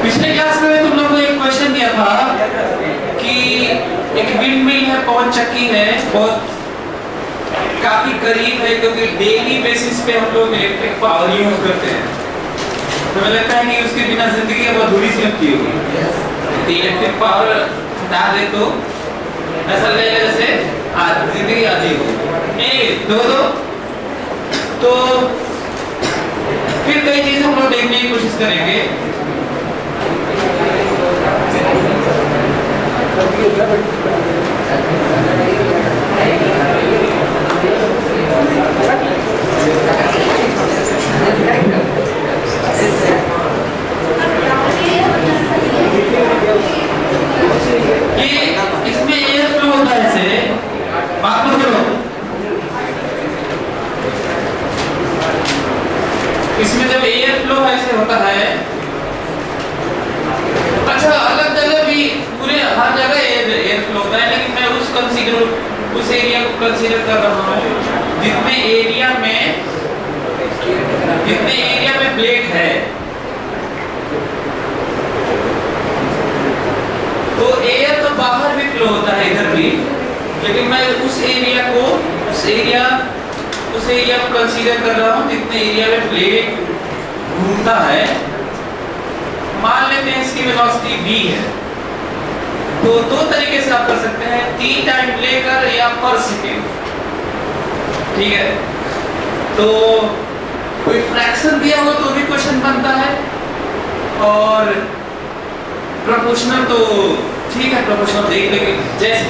पिछले क्लास में तुम लोगों को एक क्वेश्चन दिया था कि एक विंड मिल है, पवन चक्की है, बहुत काफी करीब है क्योंकि डेली बेसिस पे हम लोग इलेक्ट्रिक पावर यूज करते हैं। तो मुझे लगता है कि उसके बिना जिंदगी अब अधूरी सी लगती होगी। इलेक्ट्रिक पावर हटा दे तो ऐसा लगेगा जैसे आज जिंदगी आधी हो। दो तो फिर कई चीजें हम लोग देखने की कोशिश करेंगे। इसमें एयर फ्लो होता है, ऐसे बात मत करो। इसमें जब एयर फ्लो ऐसे होता है, अच्छा अलग जगह भी पूरे हर जगह एयर फ्लो होता है, लेकिन मैं उस एरिया को कंसीडर कर रहा हूँ जितने एरिया में प्लेट है। तो एयर तो बाहर भी फ्लो होता है इधर भी, लेकिन मैं उस एरिया को कंसीडर कर रहा हूँ जितने एरिया में प्लेट घूमता है। मान लेते हैं इसकी वेलोसिटी v है। तो दो तरीके से आप कर सकते हैं, t टाइम लेकर या पर सेकेंड। ठीक है, तो कोई फ्रैक्शन दिया हो तो भी क्वेश्चन बनता है, और प्रोपोर्शनल तो ठीक है, प्रोपोर्शनल देख लेंगे। जैसे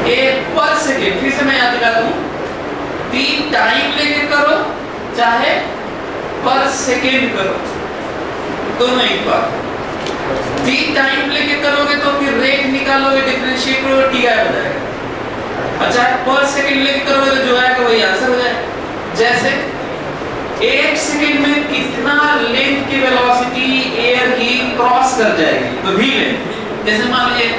ए पर सेकेंड, फिर से मैं याद दिलाता हूं, t टाइम लेके करो चाहे पर सेकेंड करो, दोनों एक बार। t टाइम लेके करोगे तो फिर रेट निकालोगे, डिफरेंशिएट करोगे, t गायब हो जाएगा। अच्छा पर सेकेंड लेके करोगे तो जो आएगा वही आंसर हो जाएगा। जैसे 1 सेकेंड में कितना लेंथ की वेलोसिटी एयर की क्रॉस कर जाएगी, तो v लेंथ। जैसे मान लीजिए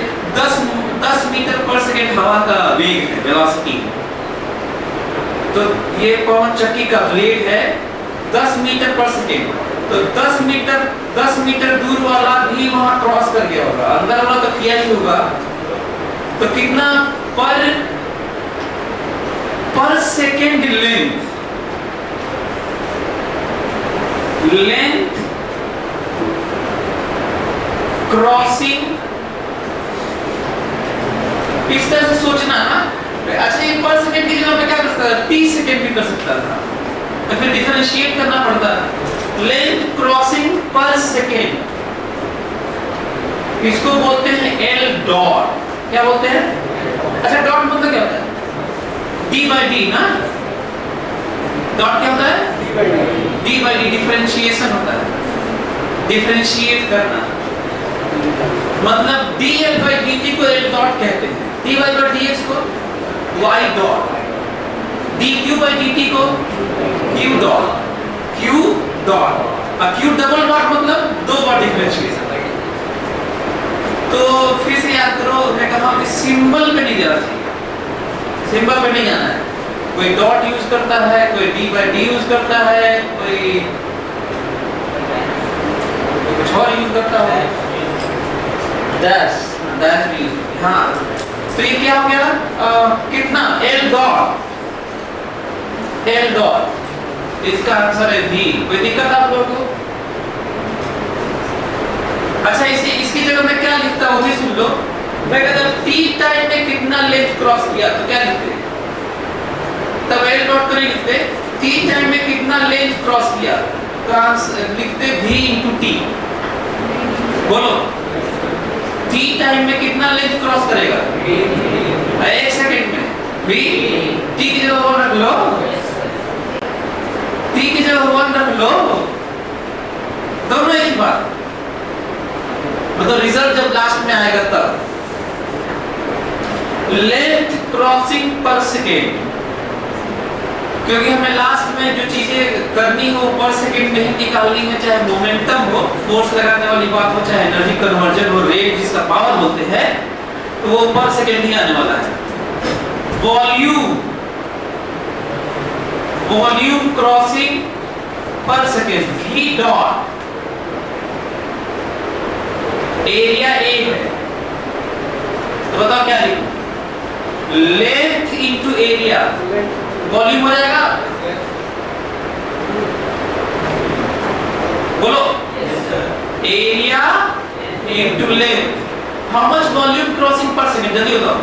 10 मीटर पर सेकेंड हवा का वेग है, वेलोसिटी। तो ये पवन चक्की का ब्लेड है 10 मीटर पर सेकेंड, तो 10 मीटर दूर वाला भी वहां क्रॉस कर गया होगा, अंदर वाला तो किया ही होगा। तो कितना पर सेकेंड लेंथ क्रॉसिंग, इस तरह से सोचना ना। अच्छा ये पर सेकेंड की जगह पे क्या कर सकता था, 30 सेकेंड भी कर सकता था, तो फिर डिफरेंशिएट करना पड़ता है। लेंथ क्रॉसिंग पर सेकेंड, इसको बोलते हैं एल डॉट। क्या बोलते हैं? अच्छा डॉट मतलब क्या होता है? डी बाई डी ना। डॉट क्या होता है? डी बाई डी, डिफरेंशिएशन होता है, डिफरेंशिएट करना। मतलब D L by D T को एल डॉट कहते हैं, D Y by D X को Y dot, D Q by D T को Q dot, Q dot. Q double dot मतलब दो बार डिफरेंशिएशन। तो फिर से याद करो, मैं कहा कि सिंबल पे नहीं जाना चाहिए, सिंबल पे नहीं जाना है। कोई डॉट यूज करता है, कोई डी बाई डी यूज करता है, कोई कुछ और यूज करता है, डैश भी। हाँ तो ये क्या हो गया, कितना एल डॉट, इसका आंसर है बी। कोई दिक्कत आप लोगों को? अच्छा इसकी जगह मैं क्या लिखता हूँ भी सुन लो। मैं कहता हूँ टी टाइम में कितना लेंथ क्रॉस किया, तो क्या लिखते? तब एल डॉट तो नहीं लिखते, टी टाइम में कितना लेंथ क्रॉस किया तो लिखते v into t। बोलो टी टाइम में कितना लेंथ क्रॉस करेगा? 1 सेकंड में v, t की जगह 1 रख लो, t की जगह 1 रख लो, दोनों एक बार। मतलब रिजल्ट जब लास्ट में आएगा तब लेंथ क्रॉसिंग पर सेकेंड, क्योंकि हमें लास्ट में जो चीजें करनी हो पर सेकेंड में ही निकालनी है, चाहे मोमेंटम हो, फोर्स लगाने वाली बात हो, चाहे एनर्जी कन्वर्जन हो, रेट जिसका पावर बोलते हैं, तो वो पर सेकेंड ही आने वाला है। वॉल्यूम क्रॉसिंग पर second v dot area A है, तो बताओ क्या लिखूं? लेंथ इनटू एरिया, वॉल्यूम हो जाएगा। बोलो area into length. How much volume crossing पर सेकंड, जल्दी बताओ।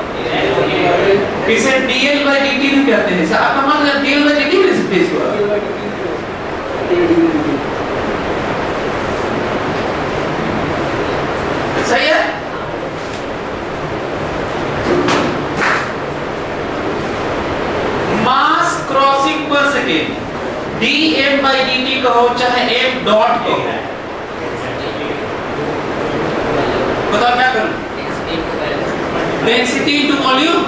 इसे dl by dt भी कहते हैं। आप मान लो dl by dt लिख सकते हैं इसको। सही है। मास क्रॉसिंग पर सेकेंड dm by dt कहो चाहे m डॉट कहो, बताओ क्या करूं? Density into volume.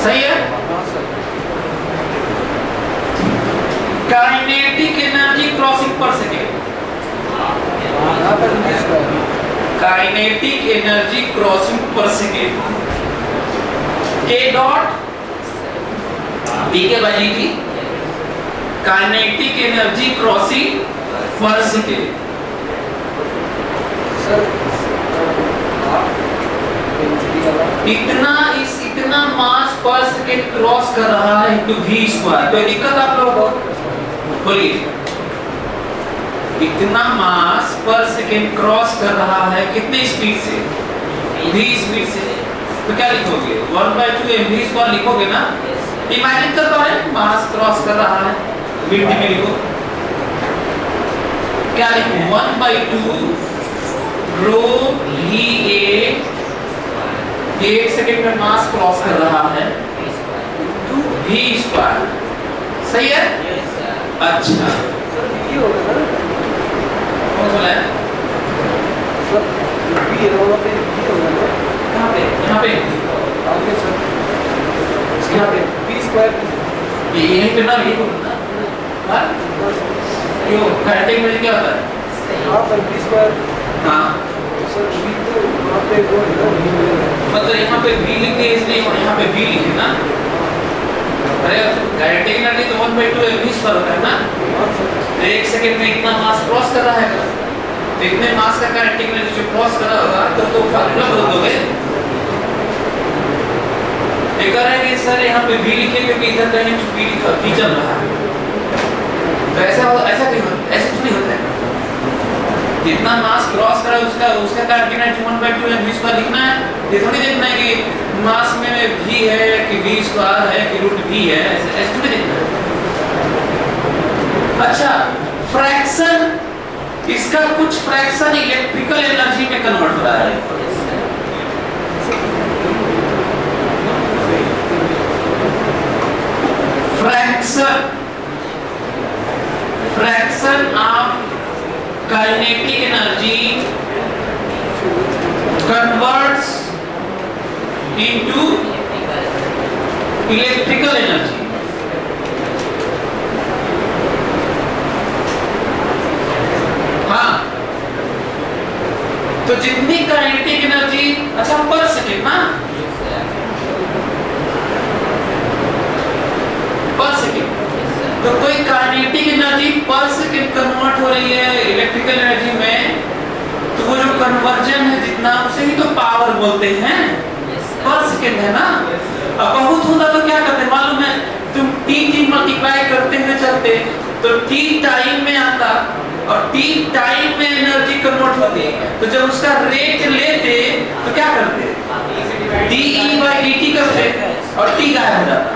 सही है। काइनेटिक एनर्जी क्रॉसिंग पर सेकेंड, काइनेटिक एनर्जी क्रॉसिंग पर second k dot dk by dt, kinetic energy crossing पर सेकेंड। इतना मास पर सेकेंड क्रॉस कर रहा है इनटू v स्क्वायर। कोई दिक्कत आप लोगों को? बोलिए। इतना मास पर सेकेंड क्रॉस कर रहा है कितनी स्पीड से? v स्पीड से। तो क्या लिखोगे? 1/2 mv स्क्वायर लिखोगे ना? इमेजिन कर पा रहे मास क्रॉस कर रहा है, मिनट में लिखो। क्या लिखूं? 1/2 रो va, ये 1 सेकंड में मास क्रॉस कर रहा है, v स्क्वायर। सही है। अच्छा कौन बोला है? कहाँ पे? यहाँ पे यहाँ पे v स्क्वायर, ये यहीं पे ना, ये हाँ क्यों? काइनेटिक एनर्जी क्या होता है? हाँ पर v स्क्वायर। हाँ सर v तो वहाँ पे वो मतलब यहाँ पे v लिख दिए इसलिए यहाँ पे v लिखे ना। अरे काइनेटिक एनर्जी तो 1/2 mv स्क्वायर होता है ना। 1 सेकंड में इतना मास क्रॉस कर रहा है, तो इतने मास का काइनेटिक एनर्जी जो क्रॉस कर रहा होगा तो फार्मूला बदल दोगे। ये कह रहे हैं कि सर यहाँ पे v लिखे क्योंकि इधर कहीं v चल रहा है। तो ऐसा नहीं होता है। जितना मास क्रॉस करा उसका काइनेटिक एनर्जी 1/2 mv स्क्वायर लिखना है। ये थोड़ी देखना है कि मास में v है कि v स्क्वायर है कि रूट v है, ऐसे थोड़ी देखना है। अच्छा फ्रैक्शन, इसका कुछ फ्रैक्शन इलेक्ट्रिकल एनर्जी में कन्वर्ट हो रहा है। Fraction of kinetic energy converts into electrical energy. हाँ तो जितनी काइनेटिक एनर्जी, अच्छा पर सेकेंड ना, पर सेकेंड, तो कोई काइनेटिक एनर्जी पर सेकेंड कन्वर्ट हो रही है इलेक्ट्रिकल एनर्जी में, तो वो जो कन्वर्जन है जितना, उसे ही तो पावर बोलते हैं। पर सेकेंड है ना। अब बहुत होता तो क्या करते मालूम है? तुम t मल्टीप्लाई करते हैं चलते, तो t टाइम में आता और t टाइम में एनर्जी कन्वर्ट होती, तो जब उसका रेट लेते तो क्या करते? de by dt करते और t गायब हो जाता।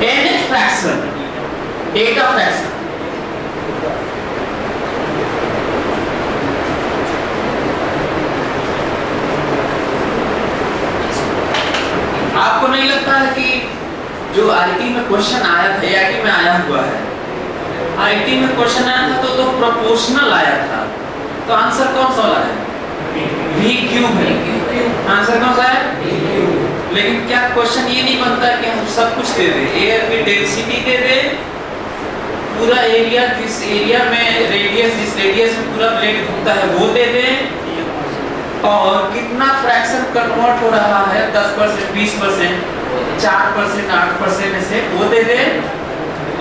nth फ्रैक्शन, eta फ्रैक्शन, आपको नहीं लगता है कि जो आईटी में क्वेश्चन आया था, आईटी में आया हुआ है, आईटी में क्वेश्चन आया था तो प्रोपोर्शनल आया था, तो आंसर कौन सा वाला है? v क्यूब है। आंसर कौन सा है? लेकिन क्या क्वेश्चन ये नहीं बनता कि हम सब कुछ दे दें, एयर की डेंसिटी दे दें, पूरा एरिया जिस एरिया में रेडियस, जिस रेडियस में पूरा प्लेट घूमता है वो दे दें, और कितना फ्रैक्शन कन्वर्ट हो रहा है, 10%, 20%, 4%, 8% से वो दे दे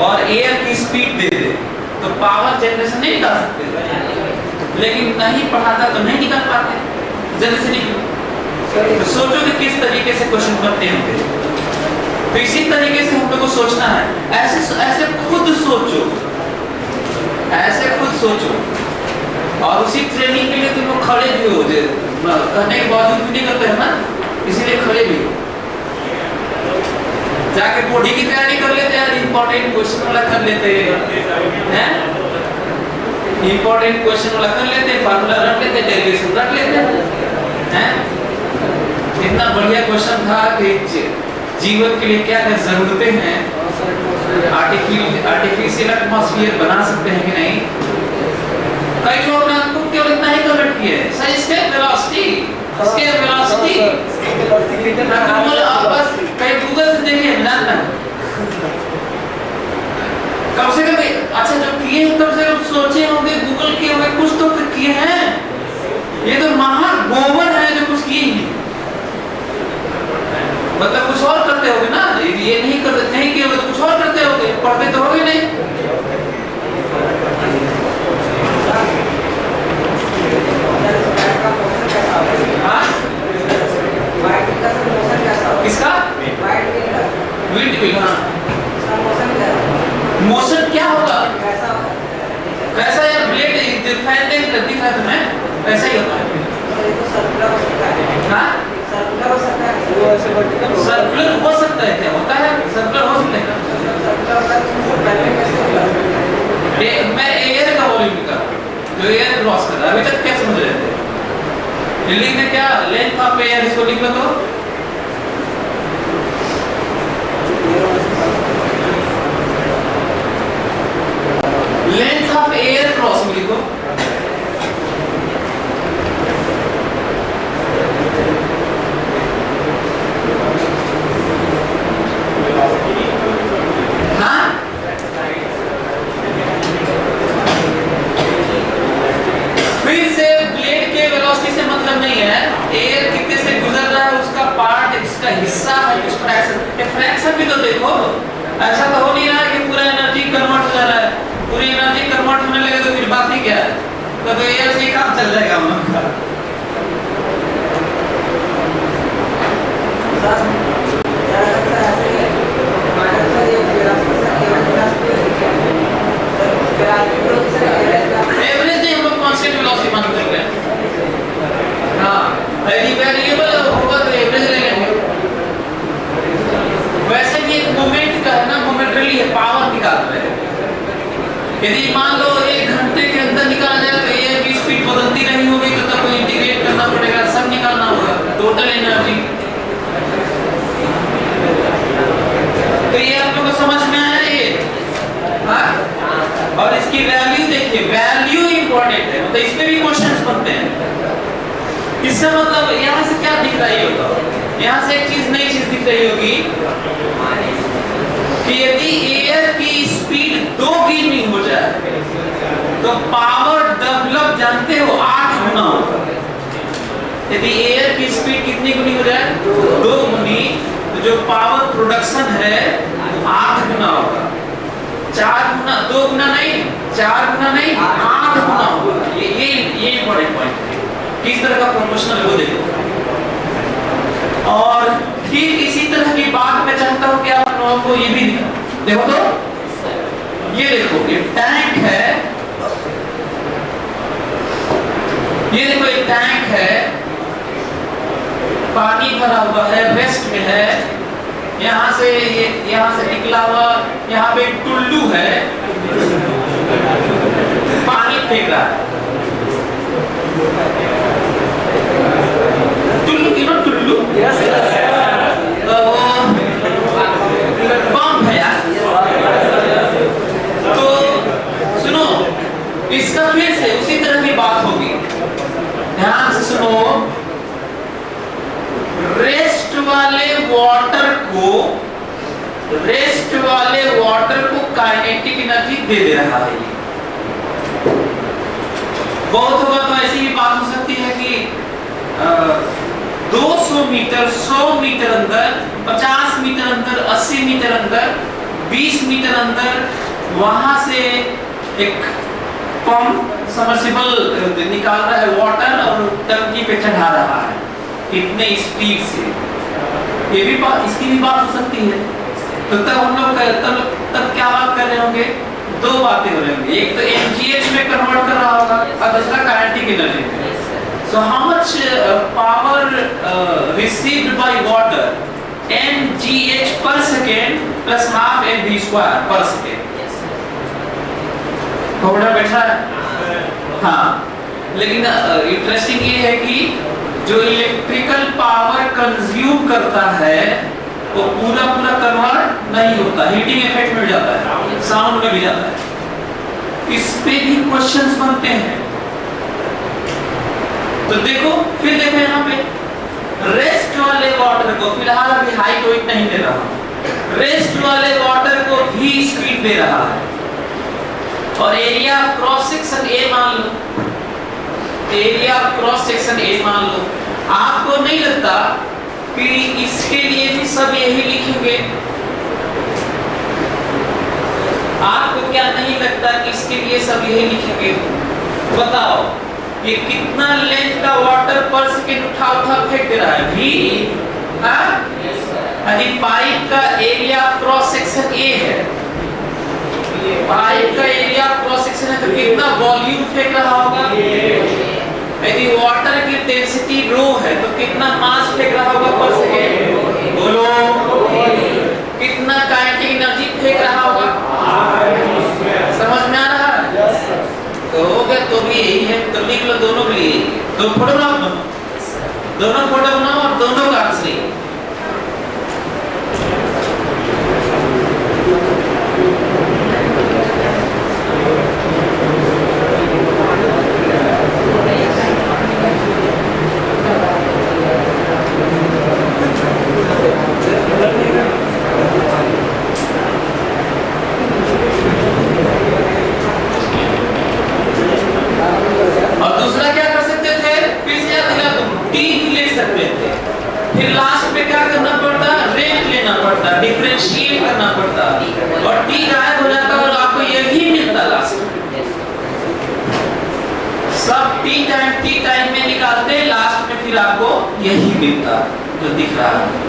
और एयर की स्पीड दे दे, तो पावर जनरेशन नहीं निकाल सकते। लेकिन नहीं पढ़ाता तो नहीं निकाल पाते जनरेशन नहीं। तो सोचो कि किस तरीके से क्वेश्चन बनते होंगे। तो इसी तरीके से हम लोग को सोचना है। ऐसे खुद सोचो, ऐसे खुद सोचो। और उसी ट्रेनिंग के लिए तुम लोग खड़े भी हो, कहने के बावजूद भी नहीं करते हैं ना, इसीलिए खड़े भी हो। जाके बॉडी की तैयारी कर लेते हैं, इंपॉर्टेंट क्वेश्चन वाला कर लेते हैं, इंपॉर्टेंट क्वेश्चन वाला कर लेते हैं, फार्मूला रख लेते हैं, डेरिवेशन रख लेते हैं। इतना बढ़िया क्वेश्चन था कि जीवन के लिए क्या क्या जरूरतें हैं, आर्टिफिशियल एटमॉस्फेयर बना सकते हैं कि नहीं। कई लोग ने आपको केवल इतना ही कमेंट किया है, sir scale velocity, scale velocity आप बस कहीं गूगल से देखिए, जानना है कम से कम। अच्छा जो किए हैं कम से कम सोचे होंगे, गूगल किए होंगे, कुछ तो किए हैं। ये तो महागोबर है जो कुछ किए हैं, मतलब कुछ और करते होगे ना, ये नहीं करते, नहीं किए होगे तो कुछ और करते होगे, पढ़ते तो होगे नहीं। हाँ? किसका? Wind wheel. हाँ, मोशन क्या होगा, कैसा यार, ब्लेड दिख रहा तुम्हें, ऐसा ही होता है। हाँ? सर्कुलर हो सकता है, क्या होता है सर्कुलर हो सकता है। मैं एयर का वॉल्यूम का जो एयर क्रॉस कर रहा है, अभी तक क्या समझ रहे थे? लिखने क्या, लेंथ ऑफ एयर, इसको लिख लो तो लेंथ ऑफ एयर क्रॉस में लिखो। हिस्सा है कुछ फ्रैक्शन भी तो देखो। ऐसा तो हो नहीं रहा है कि पूरा एनर्जी कन्वर्ट हो जा रहा है, पूरी एनर्जी कन्वर्ट होने लगे तो फिर बात ही क्या है, तो एयर से ही काम चल जाएगा हम लोग का। एवरेज नहीं, हम लोग कांस्टेंट वेलोसिटी मान कर रहे हैं। हाँ, वेरिएबल होगा तो एवरेज ले लेंगे। वैसे भी एक मोमेंट का है ना, मोमेंटरी है, पावर निकाल रहे हैं। यदि मान लो 1 घंटे के अंदर निकाला जाए तो एयर की स्पीड बदलती नहीं होगी, तो तब इंटीग्रेट करना पड़ेगा, सब निकालना होगा, टोटल एनर्जी। तो ये आप लोगों को समझ में आया ये? हाँ? और इसकी वैल्यू देखिए, वैल्यू इंपॉर्टेंट है, मतलब इस पे भी क्वेश्चंस बनते हैं। इसका मतलब यहाँ से क्या दिख रही होगा, यहाँ से एक चीज, नई चीज दिख रही होगी कि यदि एयर की स्पीड 2 गुनी हो जाए तो पावर डेवलप जानते हो 8 गुना होगा। यदि एयर की स्पीड कितनी गुनी हो जाए, 2 गुनी, तो जो पावर प्रोडक्शन है 8 गुना होगा। 4 गुना, 2 गुना नहीं, 4 गुना नहीं, 8 गुना होगा। ये इंपॉर्टेंट पॉइंट है, किस तरह का प्रोपोर्शनल वो देखो। और ठीक इसी तरह की बात मैं चाहता हूं कि आप लोगों को ये भी देखो, तो ये देखो, ये टैंक है, ये देखो एक टैंक है, पानी भरा हुआ है, वेस्ट में है, यहाँ से निकला हुआ, यहाँ पे एक टुल्लू है, पानी फेंक रहा है। Tullu, you know Tullu? Pump है यार। तो सुनो, इसका फिर से उसी तरह की बात होगी, ध्यान से सुनो। रेस्ट वाले वाटर को काइनेटिक एनर्जी दे रहा है। बहुत होगा तो ऐसी भी बात हो सकती है कि 200 मीटर, 100 मीटर अंदर, 50 मीटर अंदर, 80 मीटर अंदर, 20 मीटर अंदर वहां से एक पंप सबमर्सिबल निकाल रहा है वाटर और टंकी पे चढ़ा रहा है कितने स्पीड से। ये भी बात, इसकी भी बात हो सकती है। तो तब हम लोग तब क्या बात कर रहे होंगे? दो बातें हो रही होंगी, एक तो mgh में कन्वर्ट कर रहा होगा और दूसरा काइनेटिक एनर्जी में। So how much power received by water? mgh per second plus half mv square per second। थोड़ा बैठा है? हाँ, लेकिन इंटरेस्टिंग ये है कि जो इलेक्ट्रिकल पावर कंज्यूम करता है वो पूरा कन्वर्ट नहीं होता, हीटिंग इफेक्ट में जाता है, साउंड में भी जाता है। इस पे भी क्वेश्चंस बनते हैं। तो देखो, फिर देखो यहाँ पे रेस्ट वाले वाटर को, फिलहाल अभी हाई वेट नहीं दे रहा, रेस्ट वाले वाटर को भी स्पीड दे रहा है और एरिया क्रॉस सेक्शन ए मान लो, एरिया क्रॉस सेक्शन ए मान लो। आपको नहीं लगता कि इसके लिए भी सब यही लिखेंगे? आपको क्या नहीं लगता कि इसके लिए सब यही लिखेंगे? बताओ, ये कितना लेंथ का वाटर पर सेकंड उठा फेंक दे रहा है? भी पाइप का एरिया क्रॉस सेक्शन ए है, पाइप का एरिया क्रॉस सेक्शन है तो कितना वॉल्यूम फेंक रहा होगा? यदि वाटर की डेंसिटी रो है तो कितना मास फेंक रहा होगा पर सेकंड? बोलो, कितना काइनेटिक एनर्जी फेंक रहा होगा? समझ में आ रहा है? तो हो गया, तो भी यही है। तो लिख लो दोनों के लिए, तो फोटो बनाओ, दोनों फोटो बनाओ और दोनों का आंसर। फिर लास्ट में क्या करना पड़ता? रेट लेना पड़ता, डिफरेंशिएट करना पड़ता और टी गायब हो जाता और आपको यही मिलता लास्ट में। सब टी टाइम में निकालते, लास्ट में फिर आपको यही मिलता जो दिख रहा है।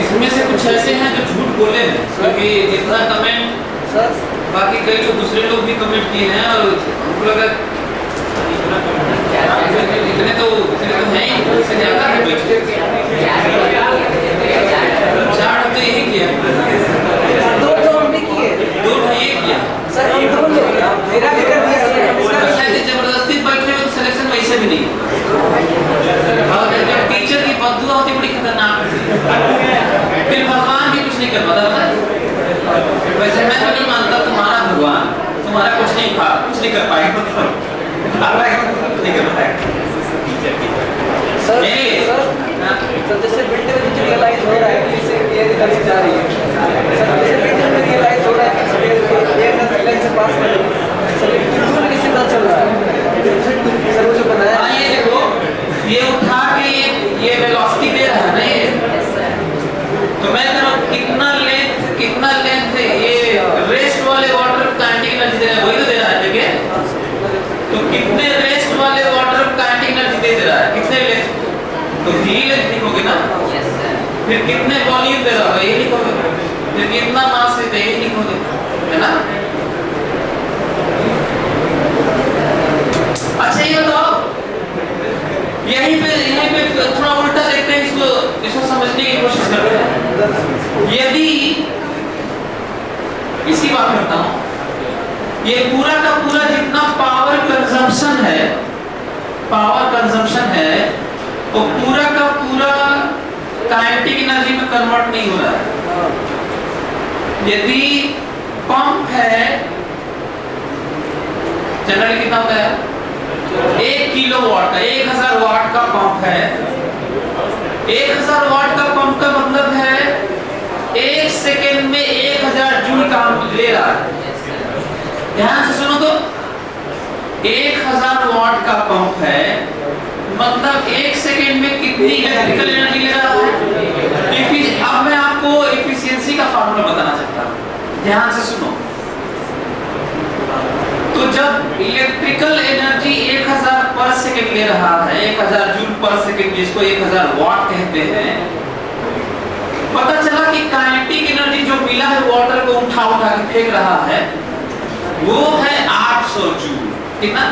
इसमें से कुछ ऐसे हैं जो झूठ बोले हैं, क्योंकि इतना कमेंट, बाकी कई जो दूसरे लोग भी कमेंट किए हैं और हमको लगा इतने तो हैं ही, उससे ज्यादा है। चार तो यही किया, दो तो हमने किए, दो तो ये किया सर, हम दोनों मेरा भी कर दिया सर। शायद जबरदस्ती बैठे हो तो सिलेक्शन वैसे भी नहीं। और टीचर की बददुआ होती बड़ी खतरनाक है, फिर भगवान भी कुछ नहीं कर पाता। वैसे मैं तो नहीं मानता तुम्हारा भगवान तुम्हारा कुछ नहीं कर पाएगा, नहीं कर पाएगा। सर जैसे बिल्डिंग में मुझे रियलाइज हो रहा है कि इसे एयर निकल जा रही है, सर जैसे बिल्डिंग में रियलाइज हो रहा है कि एयर का लाइन से पास कर रही है, सर कितना किसी का चल रहा है सर, मुझे बताया। हाँ, ये देखो, ये उठा के ये वेलोसिटी दे रहा है ना, ये तो मैं कह रहा हूँ कितना लेंथ है ये रेस्ट वाले वाटर काइनेटिक एनर्जी दे रहा है, वही तो दे रहा है। देखिए तो कितने रेस्ट वाले वाटर काइनेटिक एनर्जी दे रहा है, कितने लेंथ, तो ही लेंथ लिखोगे ना। फिर कितने वॉल्यूम दे रहा है ये लिखोगे, फिर कितना मास देता है ये लिखोगे, है ना। अच्छा ये बताओ, यहीं पे थोड़ा उल्टा देखते हैं, इसको समझने की कोशिश करते हैं। यदि इसकी बात करता हूं, ये पूरा का पूरा जितना पावर कंजम्पशन है वो पूरा का पूरा काइनेटिक एनर्जी में कन्वर्ट नहीं हो रहा है। यदि पंप है, जनरली कितना होता है? 1 किलोवाट का 1000 वाट का पंप है 1000 वाट का पंप का मतलब है 1 सेकेंड में 1000 जूल काम ले रहा है। ध्यान से सुनो तो, 1000 वाट का पंप है, मतलब 1 सेकेंड में कितनी इलेक्ट्रिकल एनर्जी ले रहा है। अब मैं आपको एफिशिएंसी का फार्मूला बताना चाहता हूँ, ध्यान से सुनो। तो जब इलेक्ट्रिकल एनर्जी 1000 पर सेकेंड ले रहा है, 1000 जूल पर सेकेंड, जिसको 1000 वाट कहते हैं, पता चला कि काइनेटिक एनर्जी जो मिला है वाटर को उठा उठा के फेंक रहा है, वो है 800 जूल। कितना?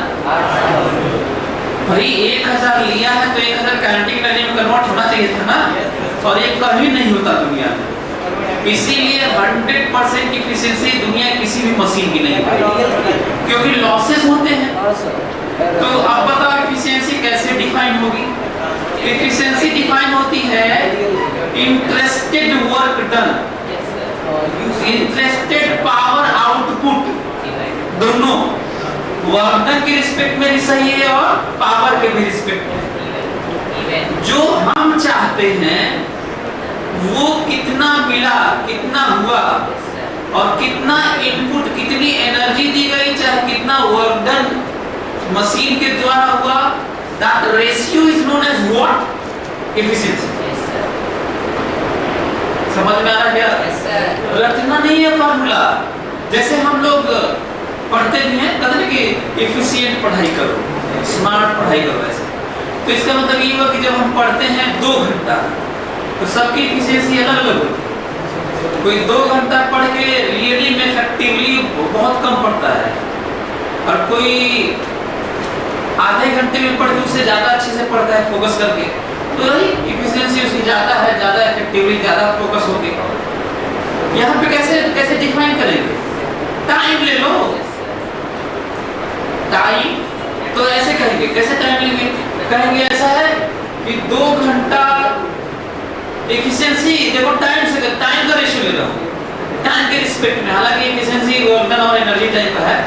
भाई 1000 लिया है तो 1000 काइनेटिक एनर्जी में कन्वर्ट होना चाहिए था ना, और ये कभी नहीं होता दुनिया में। इसीलिए 100% की एफिशिएंसी दुनिया किसी भी मशीन की नहीं है, क्योंकि लॉसेस होते हैं। तो अब बताओ एफिशिएंसी कैसे डिफाइन होगी? एफिशिएंसी डिफाइन होती है interested work done, interested power output, दोनों वर्क डन के रिस्पेक्ट में भी सही है और पावर के भी रिस्पेक्ट में। जो हम चाहते हैं वो कितना मिला, कितना हुआ, और कितना इनपुट, कितनी एनर्जी दी गई, चाहे कितना वर्क डन मशीन के द्वारा हुआ, that ratio is known as what? Efficiency. समझ में आ रहा क्या? रटना नहीं है फार्मूला। जैसे हम लोग पढ़ते भी हैं, कहते हैं कि एफिशिएंट पढ़ाई करो, स्मार्ट पढ़ाई करो, ऐसे। तो इसका मतलब ये हुआ कि जब हम पढ़ते हैं 2 घंटा, तो सबकी एफिशिएंसी अलग अलग होती है। कोई 2 घंटा पढ़ के रियली में इफेक्टिवली बहुत कम पढ़ता है, और कोई आधे घंटे में पढ़ के उससे ज्यादा अच्छे से पढ़ता है फोकस करके, तो एफिशिएंसी उसकी ज्यादा है, ज्यादा इफेक्टिवली, ज्यादा फोकस होगी। यहाँ पे कैसे डिफाइन करेंगे? टाइम ले लो। टाइम तो ऐसे कहेंगे, कैसे टाइम लेंगे? कहेंगे ऐसा है कि 2 घंटा एफिशिएंसी, देखो टाइम से, टाइम का रेशियो ले रहा हूँ, टाइम के रिस्पेक्ट में। हालांकि एफिशिएंसी वर्क डन और एनर्जी टाइप का है,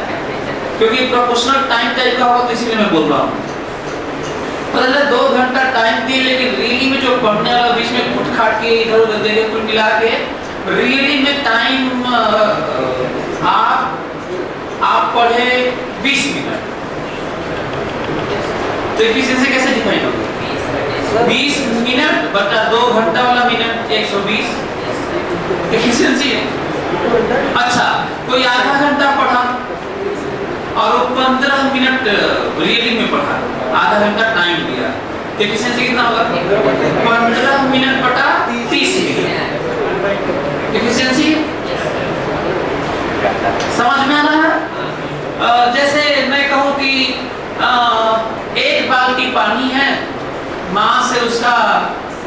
क्योंकि प्रोपोर्शनल टाइम टाइप का होगा, तो इसीलिए मैं बोल रहा हूँ। मतलब 2 घंटा टाइम दिए, लेकिन रियली में जो पढ़ने वाला बीच में फुट खाट के इधर उधर देखे, कुल मिला के रियली में टाइम आप पढ़े 20 मिनट, तो एफिशिएंसी कैसे डिफाइन होगी? 20 मिनट बटा 2 घंटा वाला मिनट 120 एफिशिएंसी है। अच्छा, कोई आधा घंटा पढ़ा और वो 15 मिनट रियली में पढ़ा, आधा घंटा टाइम दिया, तो एफिशिएंसी कितना होगा? 15 मिनट बटा 30 मिनट एफिशिएंसी। समझ में आ रहा है? जैसे मैं कहूँ कि 1 बाल्टी पानी है, मास है उसका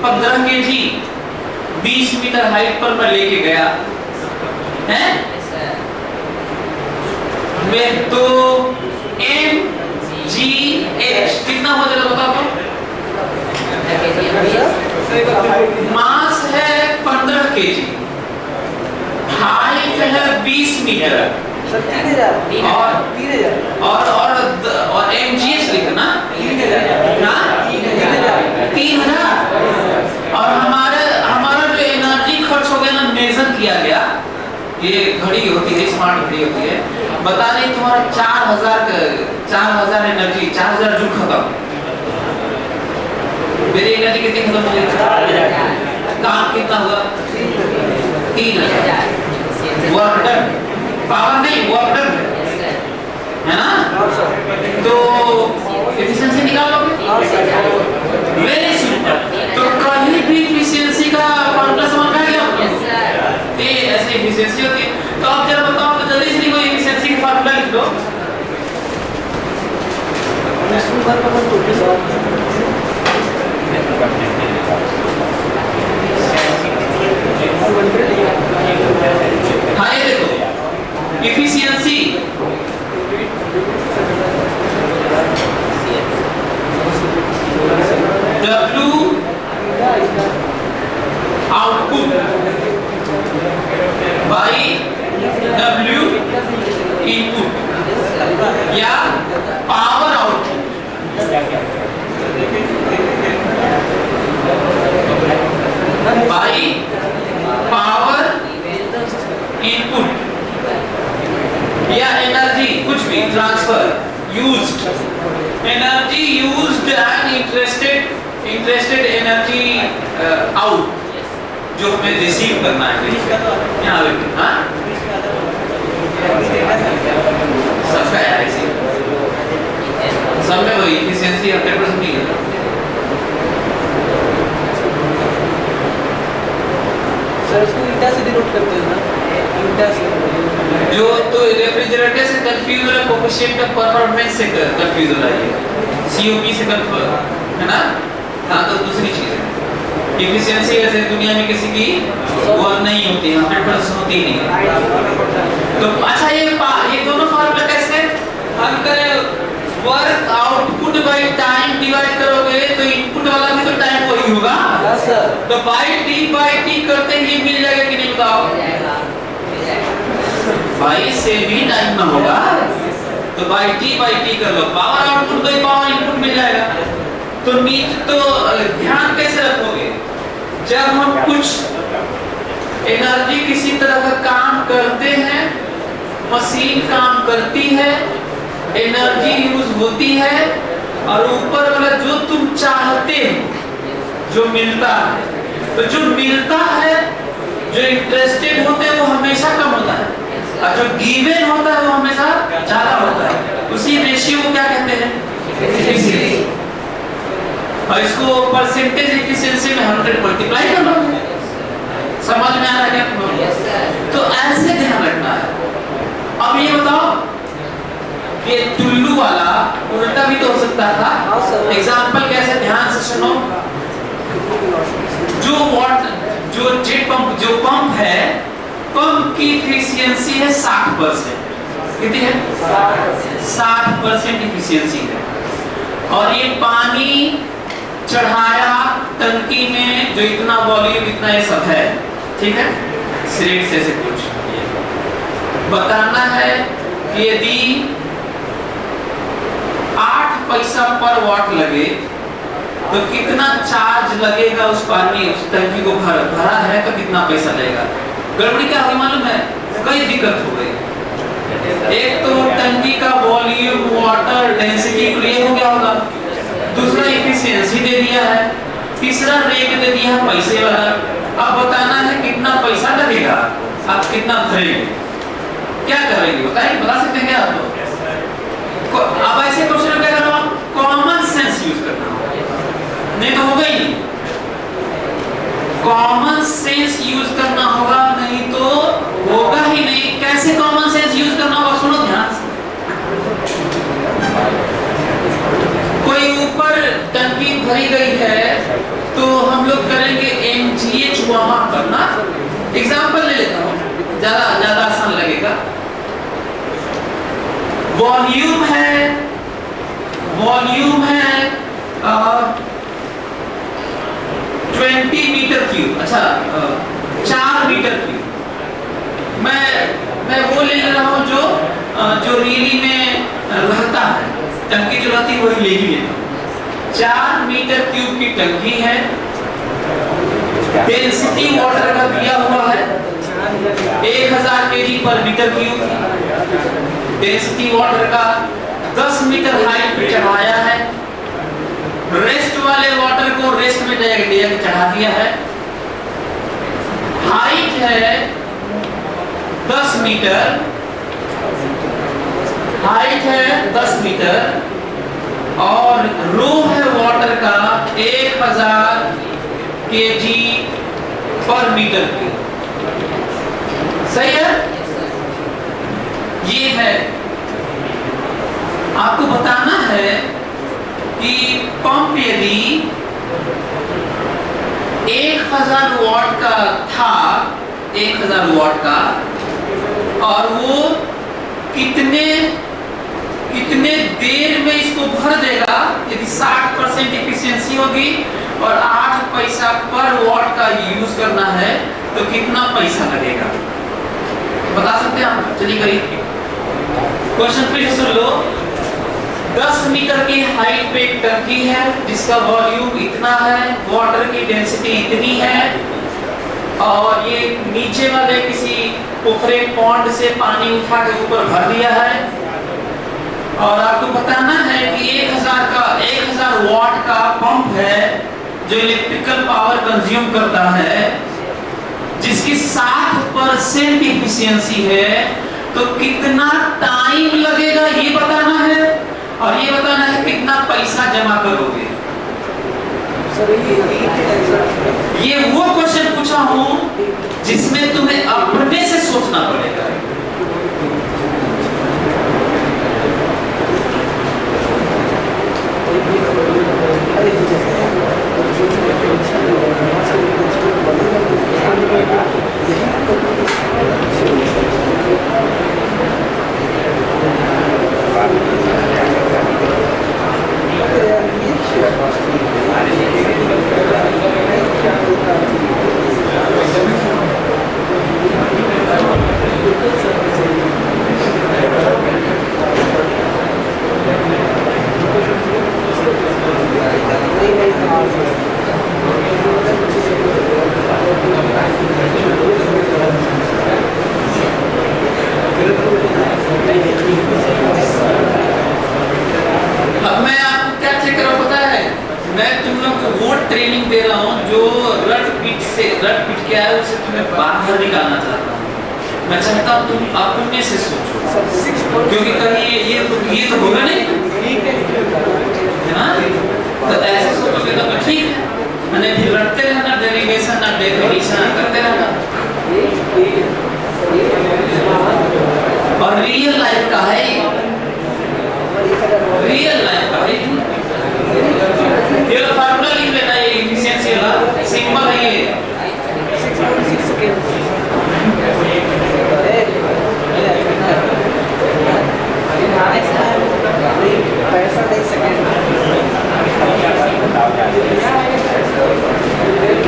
15 केजी, 20 मीटर हाइट पर मैं लेके गया है, मैं तो mgh कितना हो जाएगा बताओ? मास है 15 केजी, हाइट है 20 मीटर, और mgh लिखा ना, 3000। और हमारा जो एनर्जी खर्च हो गया ना, मेजर किया गया, ये घड़ी होती है, स्मार्ट घड़ी होती है, बता रही तुम्हारा 4000 एनर्जी, 4000 जूल खत्म। मेरी एनर्जी कितनी खत्म हो गई? काम कितना हुआ? 3000। वर्क डन, पावर नहीं, वर्क डन है ना? तो एफिशिएंसी निकालोगे, वेरी सिंपल। तो कहीं भी एफिशिएंसी का फॉर्मूला समझ में आ गया? ये ऐसे एफिशिएंसी होती है। तो आप जरा बताओ, तो जल्दी से लिखो एफिशिएंसी का फॉर्मूला लिख लो। हाँ, ये देखो efficiency W output by W input, या power output. By power input या एनर्जी कुछ भी transfer used, energy used and interested energy out जो हमें रिसीव करना है यहाँ पे। हाँ सबका यार इसी सब में वही एफिशिएंसी 100% नहीं है। सर इसको ईटा से डिनोट करते हैं ना, ईटा से जो तो रेफ्रिजरेटर से कंफ्यूज हो रहा है, कोएफिशिएंट ऑफ परफॉर्मेंस से कंफ्यूज हो रहा है, सीओपी से कंफ्यूज है ना। हाँ तो दूसरी चीज है एफिशिएंसी, ऐसे दुनिया में किसी की वो नहीं होती है, 100% होती नहीं है। तो अच्छा ये दोनों फार्मूला कैसे हल करें? Work output by time divide करोगे तो इनपुट वाला भी तो टाइम वही होगा तो बाय टी करते ही मिल जाएगा कि नहीं बताओ? बाई से भी टाइम ना होगा तो बाय टी कर लो, power output by power input मिल जाएगा। तो ध्यान कैसे रखोगे? जब हम कुछ एनर्जी किसी तरह का काम करते हैं, मशीन काम करती है, एनर्जी यूज होती है और ऊपर वाला जो तुम चाहते हो जो मिलता है, तो जो मिलता है जो इंटरेस्टेड होते हैं वो हमेशा कम होता है और जो गिवन होता है वो हमेशा ज्यादा होता है। उसी रेशियो को क्या कहते हैं? एफिशिएंसी। और इसको परसेंटेज एफिशिएंसी में 100 मल्टीप्लाई कर लो। समझ में आ रहा है क्या? तो ऐसे ध्यान रखना है। अब ये बताओ ये टुल्लू वाला उल्टा भी तो हो सकता था। एग्जांपल कैसे? ध्यान से सुनो। जो जेट पंप जो पंप है, पंप की एफिशिएंसी है 60%। कितनी है? 60% एफिशिएंसी है। और ये पानी चढ़ाया टंकी में जो इतना वॉल्यूम इतना ये सब है, ठीक है, सिलेट से कुछ बताना है कि यदि 8 पैसा पर वाट लगे तो कितना चार्ज लगेगा उस पानी उस टंकी को भरा है तो कितना पैसा लगेगा। गड़बड़ी क्या होगी मालूम है? कई दिक्कत हो गई। एक तो टंकी का वॉल्यूम वाटर डेंसिटी क्लियर हो गया होगा, दूसरा एफिशिएंसी दे दिया है, तीसरा रेट दे दिया है पैसे वाला। अब बताना है कितना पैसा लगेगा, आप कितना भरेंगे, क्या करेंगे बताइए? बता सकते हैं क्या आप लोग? अब ऐसे क्वेश्चन क्या करना? कॉमन सेंस यूज करना होगा, नहीं तो होगा ही नहीं। कॉमन सेंस यूज करना होगा, नहीं तो होगा ही नहीं। कैसे कॉमन सेंस यूज करना होगा? सुनो ध्यान से। कोई ऊपर टंकी भरी गई है तो हम लोग करेंगे एमजीएच वहां पर ना। एग्जांपल ले लेता हूं, ज्यादा आसान लगेगा। वॉल्यूम है 20 मीटर क्यूब, अच्छा 4 मीटर क्यूब। मैं वो ले रहा हूँ जो रीली में रहता है, टंकी जो रहती है वही ले ही लेता हूँ। 4 मीटर क्यूब की टंकी है, डेंसिटी वाटर का दिया हुआ है 1000 केजी पर मीटर क्यूब। डेंसिटी वाटर का 10 मीटर हाइट पे चढ़ाया है। रेस्ट वाले वाटर को रेस्ट में ले चढ़ा दिया है। हाइट है 10 मीटर, हाइट है 10 मीटर और रो है वाटर का 1000 केजी पर मीटर क्यूब। सही है? ये है। आपको बताना है कि पंप यदि 1000 वाट का था, 1000 वाट का, और वो कितने देर में इसको भर देगा। यदि 60% एफिशिएंसी होगी और 8 पैसा पर वाट का यूज करना है तो कितना पैसा लगेगा बता सकते हैं आप? चलिए करिए क्वेश्चन फिर सुन लो। 10 मीटर की हाइट पे एक टंकी है जिसका वॉल्यूम इतना है, वाटर की डेंसिटी इतनी है, और ये नीचे वाले किसी पोखरे पॉन्ड से पानी उठा के ऊपर भर दिया है और आपको बताना है कि 1000 वाट का पंप है जो इलेक्ट्रिकल पावर कंज्यूम करता है, जिसकी 60% इफिशियंसी है। तो कितना टाइम लगेगा ये बताना है और ये बताना है कितना पैसा जमा करोगे। ये वो क्वेश्चन पूछा हूं जिसमें तुम्हें अपने से सोचना पड़ेगा। अब मैं आपको क्या चेक कर रहा हूं पता है, मैं तुम लोग को वो ट्रेनिंग दे रहा हूं जो रट पीट के आया उसे तुम्हें बाहर निकालना चाहता हूं। मैं चाहता हूं तुम अपने से सोचो, क्योंकि कहीं ये तो होगा नहीं, है ना? तो ऐसे सोचोगे तो ठीक है, मैंने फिर रटते रहना, डेरिवेशन ना डेफिनेशन करते रहना। और रियल लाइफ का है, रियल लाइफ का है। ये फार्मूला लिख लेना, ये एफिशिएंसी वाला सिंबल है ये।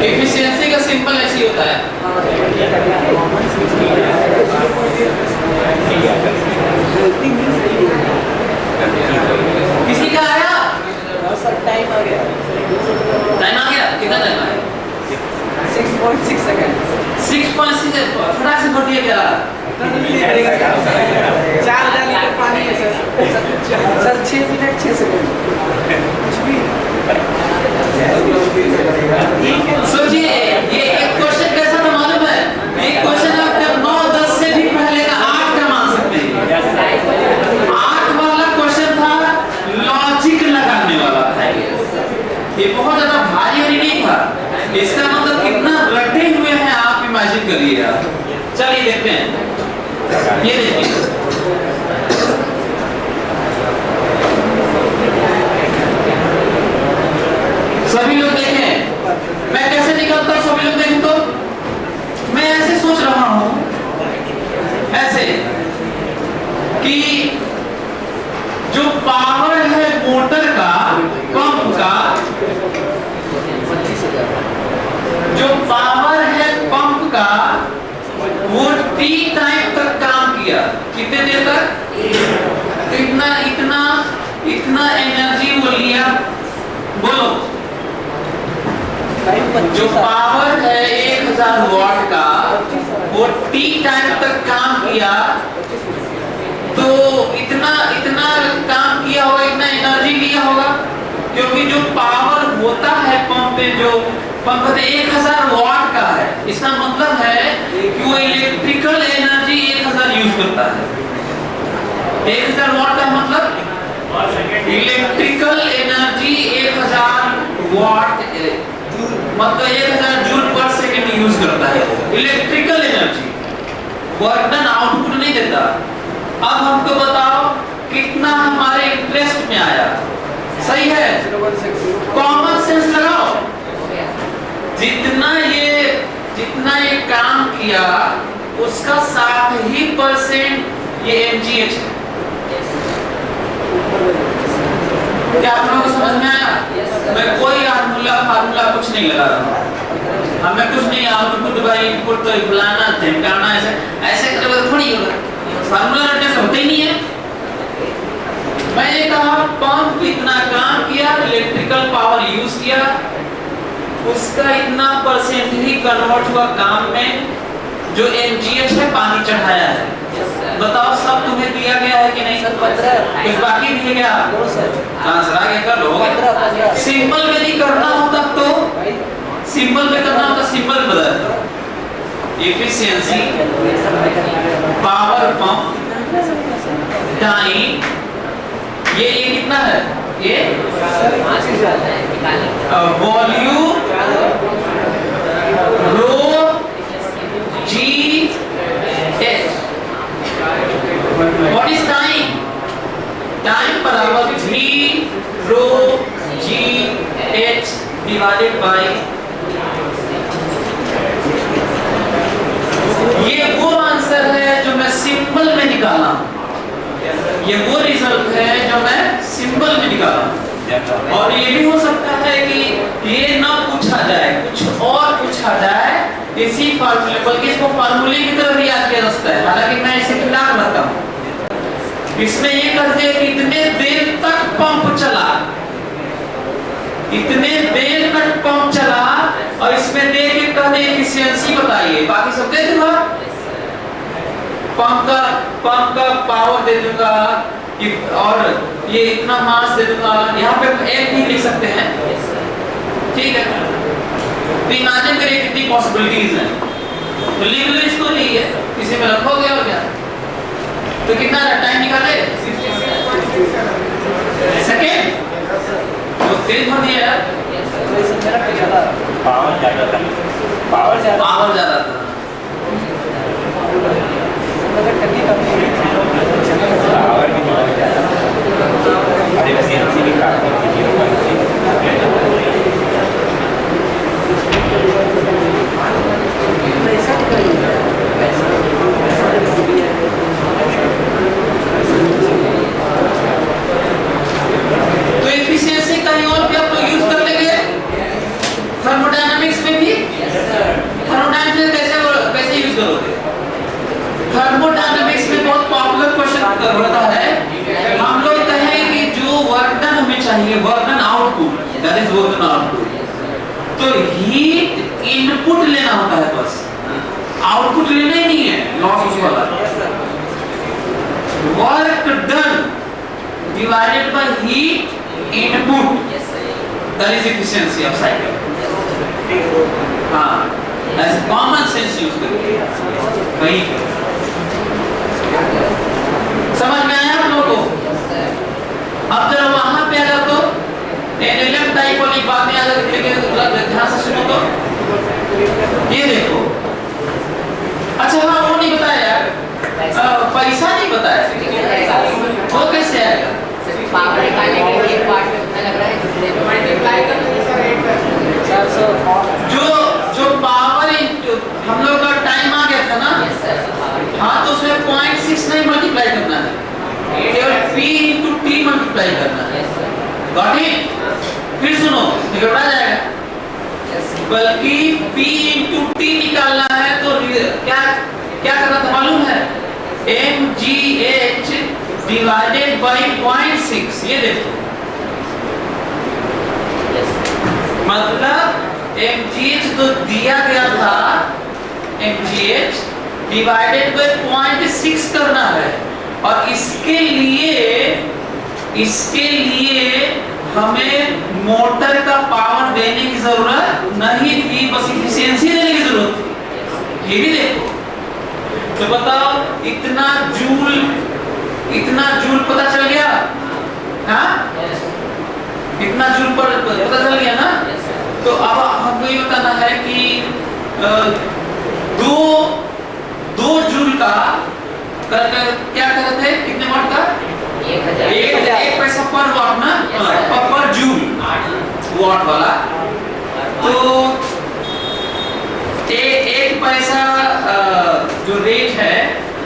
एफिशिएंसी का सिंबल ऐसे होता है। किसी का आया? टाइम आ गया। टाइम आ गया? कितना टाइम आया? 6.6 सेकंड। 6.6 फटाक से भर दिया क्या? 4000 लीटर पानी है सर 6 मिनट 6 सेकंड कुछ भी। सोचिए ये एक क्वेश्चन कैसा था मालूम है? एक क्वेश्चन आपका 9-10 से भी पहले का 8 का मान सकते हैं। 8 वाला क्वेश्चन था, लॉजिक लगाने वाला था। ये बहुत ज्यादा भारी और नहीं था। इसका मतलब कितना रटे हुए हैं आप इमेजिन करिए आप। चलिए देखते हैं, ये देखिए सभी लोग देखें, मैं कैसे निकलता हूं, सभी लोग देखें। तो मैं ऐसे सोच रहा हूं, ऐसे कि जो पावर है मोटर का, पंप का, जो पावर है पंप का, वो T टाइम तक काम किया। कितने देर तक? इतना एनर्जी वो लिया। बोलो, जो पावर है 1000 वाट का, वो T टाइम तक काम किया। तो इतना काम किया होगा, इतना एनर्जी लिया होगा, क्योंकि जो पावर होता है पंप पे, जो पंप 1000 वाट का है, इसका मतलब है कि वो इलेक्ट्रिकल एनर्जी 1000 यूज करता है। 1000 वाट का मतलब इलेक्ट्रिकल एनर्जी 1000 वाट मतलब 1000 जूल पर सेकंड यूज करता है। Electrical energy work done output नहीं देता। अब हमको बताओ कितना हमारे इंटरेस्ट में आया। सही है, कॉमन सेंस लगाओ। जितना ये काम किया उसका 60% ये mgh है। क्या आप लोगों को समझ में आया? मैं कोई फार्मूला कुछ नहीं लगा रहा हूँ। हमें कुछ नहीं, आउटपुट बाय इनपुट तो फलाना ढिमकाना ऐसे करोगे तो थोड़ी होगा। फार्मूला रटने से होता ही नहीं है। मैं ये कहा पंप इतना काम किया, इलेक्ट्रिकल पावर यूज किया, उसका इतना परसेंट ही कन्वर्ट हुआ काम में जो mgh है पानी चढ़ाया है। बताओ सब तुम्हें दिया गया है कि नहीं? सर 15 कुछ बाकी दिए गया? दो सर आंसर आ गया, कर लो। 15 सिंपल में नहीं करना होता तो सिंपल में करना होता, सिंपल बदल एफिशिएंसी पावर पंप टाइम, ये कितना है? ये volume rho g h. What is time? Time बराबर v rho g h divided by, ये वो आंसर है जो मैं सिंपल में निकाला, ये वो रिजल्ट है जो मैं सिंपल में निकाला। और ये भी हो सकता है कि ये ना पूछा जाए, कुछ और पूछा जाए इसी फार्मूले, बल्कि इसको फार्मूले की तरह भी याद किया जा सकता है, हालांकि मैं इसे खिलाफ रहता हूँ। इसमें ये कहते हैं कि इतने देर तक पंप चला, इतने देर तक पंप चला, और इसमें दे के कहते एफिशिएंसी बताइए, बाकी सब दे दूंगा, पंप का पावर दे दूंगा और ये इतना मास दे दूंगा, यहाँ पे एक भी लिख सकते हैं, ठीक है। तो इमेजिन करिए कितनी पॉसिबिलिटीज हैं, तो लिख लो इसको, नहीं है किसी में रखोगे और क्या। तो कितना टाइम निकाले? सेकेंड, तो तेज हो दिया यार, पावर ज्यादा था, पावर ज्यादा था। पावर भी बहुत ज्यादा और एफिशिएंसी भी काफी थी 0.3। तो एफिशिएंसी कहीं और भी आप लोग यूज कर लेंगे, थर्मोडायनामिक्स में भी। थर्मोडायनामिक्स कैसे यूज करोगे? थर्मोडायनामिक्स में बहुत पॉपुलर क्वेश्चन होता है, हम लोग कहें कि जो वर्क डन हमें चाहिए, work done output, that is work done output, तो हीट इनपुट लेना होता है, बस आउटपुट लेना ही नहीं है, लॉस वाला। Work done divided by heat input, that is efficiency of cycle. हाँ, ऐसे कॉमन सेंस यूज करके वही समझ में आया आप लोगों को? अब जरा वहां पे आ जाओ तो एनएलएम टाइप वाली बात में आ जाओ, लेकिन ध्यान से सुनो तो ये देखो। अच्छा हाँ, वो नहीं बताया यार, पैसा नहीं बताया, वो कैसे आएगा? पावर निकालने के लिए एक पार्ट में उतना लग रहा है, दूसरे मल्टीप्लाई जो पावर हम लोग का टाइम आ गया था ना, हाँ, तो उसमें 0.6 नहीं मल्टीप्लाई करना है, केवल p into t मल्टीप्लाई करना है। Got it? फिर सुनो, निकलना जाएगा, बल्कि p into t निकालना है तो क्या क्या करना था मालूम है? mgh डिवाइडेड बाय 0.6, ये देखो, मतलब mgh तो दिया गया था, mgh डिवाइडेड बाय 0.6 करना है, और इसके लिए हमें मोटर का पावर देने की जरूरत नहीं थी, बस एफिशिएंसी देने की जरूरत थी। ये भी देखो, तो बताओ इतना जूल पता चल गया, हाँ, इतना जूल पर पता चल गया ना। तो अब हमको ये बताना है कि दो जूल का क्या कहते थे, कितने वाट का? 1 पैसा पर वाट ना, पर जूल वाट वाला। तो एक पैसा जो रेट है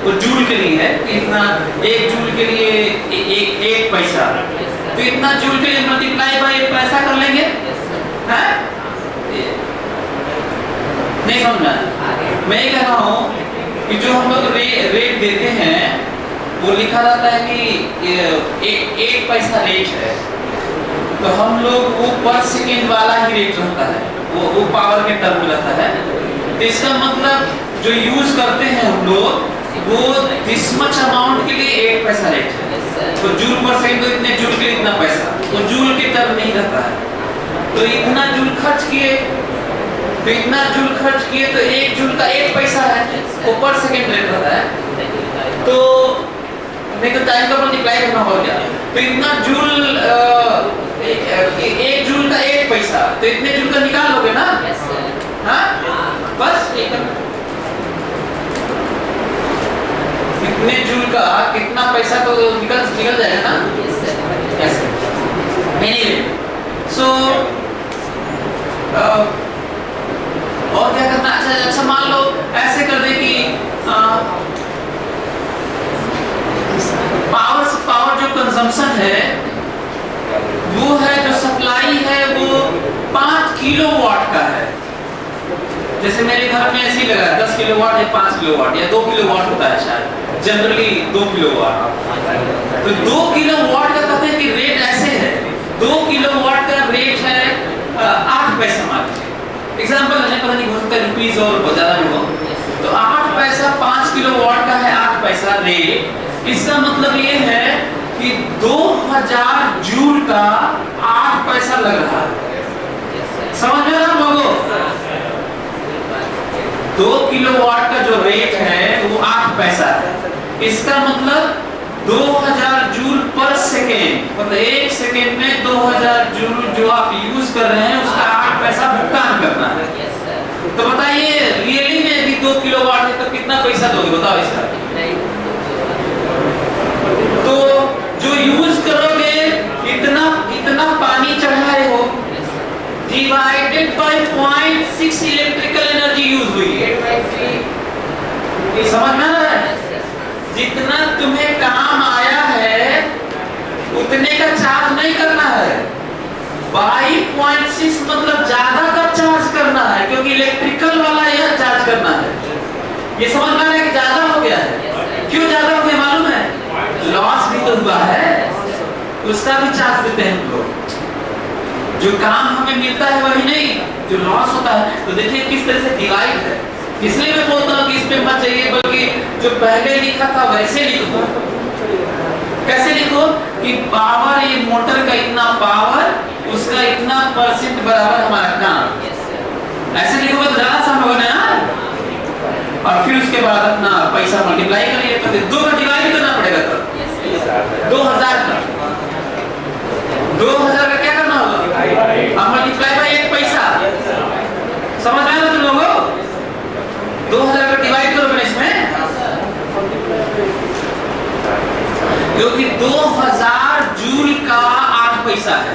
वो जूल के लिए है, इतना 1 जूल के लिए एक पैसा, तो इतना जूल के लिए मल्टीप्लाई बाय 1 पैसा कर लेंगे, हैं? नहीं समझना? मैं ये कह रहा हूँ कि जो हम लोग रेट देते हैं वो लिखा जाता है कि एक पैसा रेट है, तो हम लोग वो पर सेकेंड वाला ही रेट रहता है, वो पावर के टर्म में रहता है। तो इसका मतलब जो यूज करते हैं हम लोग वो दिस मच अमाउंट के लिए 1 पैसा रेट है। तो जूल पर सेकंड, तो इतने जूल के लिए इतना पैसा, तो जूल के टर्म नहीं रहता है। तो इतना जूल खर्च किए, तो इतना जूल खर्च किए तो 1 जूल का 1 पैसा है, वो पर सेकेंड रेट रहता है। तो नहीं तो टाइम का मल्टीप्लाई करना हो गया, तो इतना जूल 1 जूल का 1 पैसा, तो इतने जूल का निकाल लोगे ना? हाँ, बस इतने जूल का कितना पैसा तो निकल जाएगा ना? ऐसे। Anyway, so और क्या करना? अच्छा मान लो ऐसे कर दे कि पावर जो कंजम्पशन है वो है, जो सप्लाई है वो 5 किलोवाट का है। जैसे मेरे घर में ऐसे ही लगा 10 किलोवाट या 5 किलोवाट या 2 किलोवाट होता है शायद, जनरली 2 किलोवाट। तो 2 किलोवाट का कहते हैं कि रेट ऐसे है, 2 किलोवाट का रेट है 8 पैसा मान लीजिए, एग्जाम्पल है, पता नहीं हो सकता है रुपीज और ज्यादा भी हो। तो 8 पैसा 5 किलोवाट का है 8 पैसा रेट। इसका मतलब ये है कि 2000 जूल का 8 पैसा लग रहा है। समझ में आ लोगों? 2 किलोवाट का जो रेट है वो 8 पैसा है। इसका मतलब 2000 जूल पर सेकेंड, मतलब 1 सेकेंड में 2000 जूल जो आप यूज कर रहे हैं उसका 8 पैसा भुगतान करना है। तो बताइए रियली में यदि 2 किलोवाट है तो कितना पैसा दोगे? बताओ इसका। तो जो यूज करोगे इतना पानी चढ़ाए हो divided by 0.6 electrical energy use हुई है। समझ में आ रहा है? जितना तुम्हें काम आया है उतने का चार्ज नहीं करना है, बाई 0.6 मतलब ज्यादा का चार्ज करना है, क्योंकि इलेक्ट्रिकल वाला यह चार्ज करना है। ये समझ में आ रहा है कि ज्यादा हो गया है? क्यों ज्यादा हो गया मालूम है? लॉस भी तो हुआ है, उसका भी चार्ज देते हैं हम लोग। जो काम हमें मिलता है वही नहीं, जो लॉस होता है। तो देखिए किस तरह से डिवाइड है। इसलिए मैं बोलता हूँ कि इस पे मत जाइए, बल्कि जो पहले लिखा था वैसे लिखो। कैसे लिखो कि पावर, ये मोटर का इतना पावर, उसका इतना % बराबर हमारा काम। ऐसे लिखोगे तो ज्यादा आसान होगा ना। और फिर उसके बाद अपना पैसा मल्टीप्लाई करिए, तो 2 का डिवाइड करना पड़ेगा। तो 2000 का 2000 का क्या करना होगा? अब मल्टीप्लाई बाय 1 पैसा। समझ में आया तुम लोगों? 2000 का डिवाइड करो ना इसमें, क्योंकि 2000 जूल का 8 पैसा है।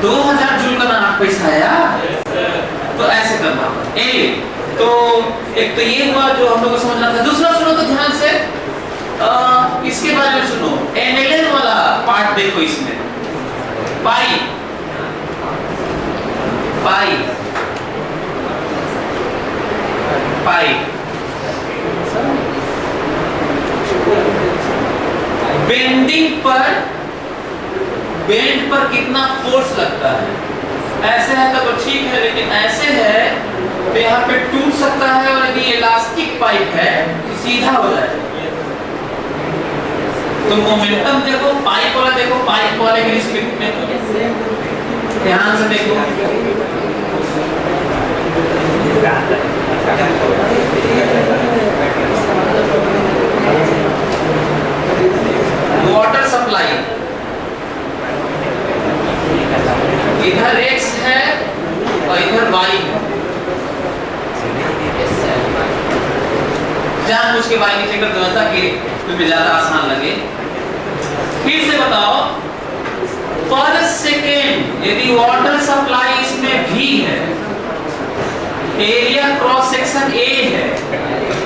2000 जूल का 8 पैसा है यार। तो ऐसे करना। तो एक तो ये हुआ जो हम लोग को समझना था। दूसरा सुनो तो ध्यान से, इसके बारे में सुनो। एनएलएन वाला पार्ट देखो इसमें। पाई पाई पाई बेंडिंग बेंड पर कितना फोर्स लगता है? ऐसे है तो ठीक है, लेकिन ऐसे है तो यहाँ पे टूट सकता है, और यदि इलास्टिक पाइप है तो सीधा हो जाएगा। तो मोमेंटम देखो, पाइप वाला देखो, पाइप वाले की स्पीड में ध्यान से देखो। वाटर सप्लाई इधर X है और इधर Y है। जानबूझ के Y नीचे कर दो ताकि तुम्हें ज्यादा आसान लगे। फिर से बताओ, पर सेकेंड यदि वाटर सप्लाई इसमें V है, एरिया क्रॉस सेक्शन A है,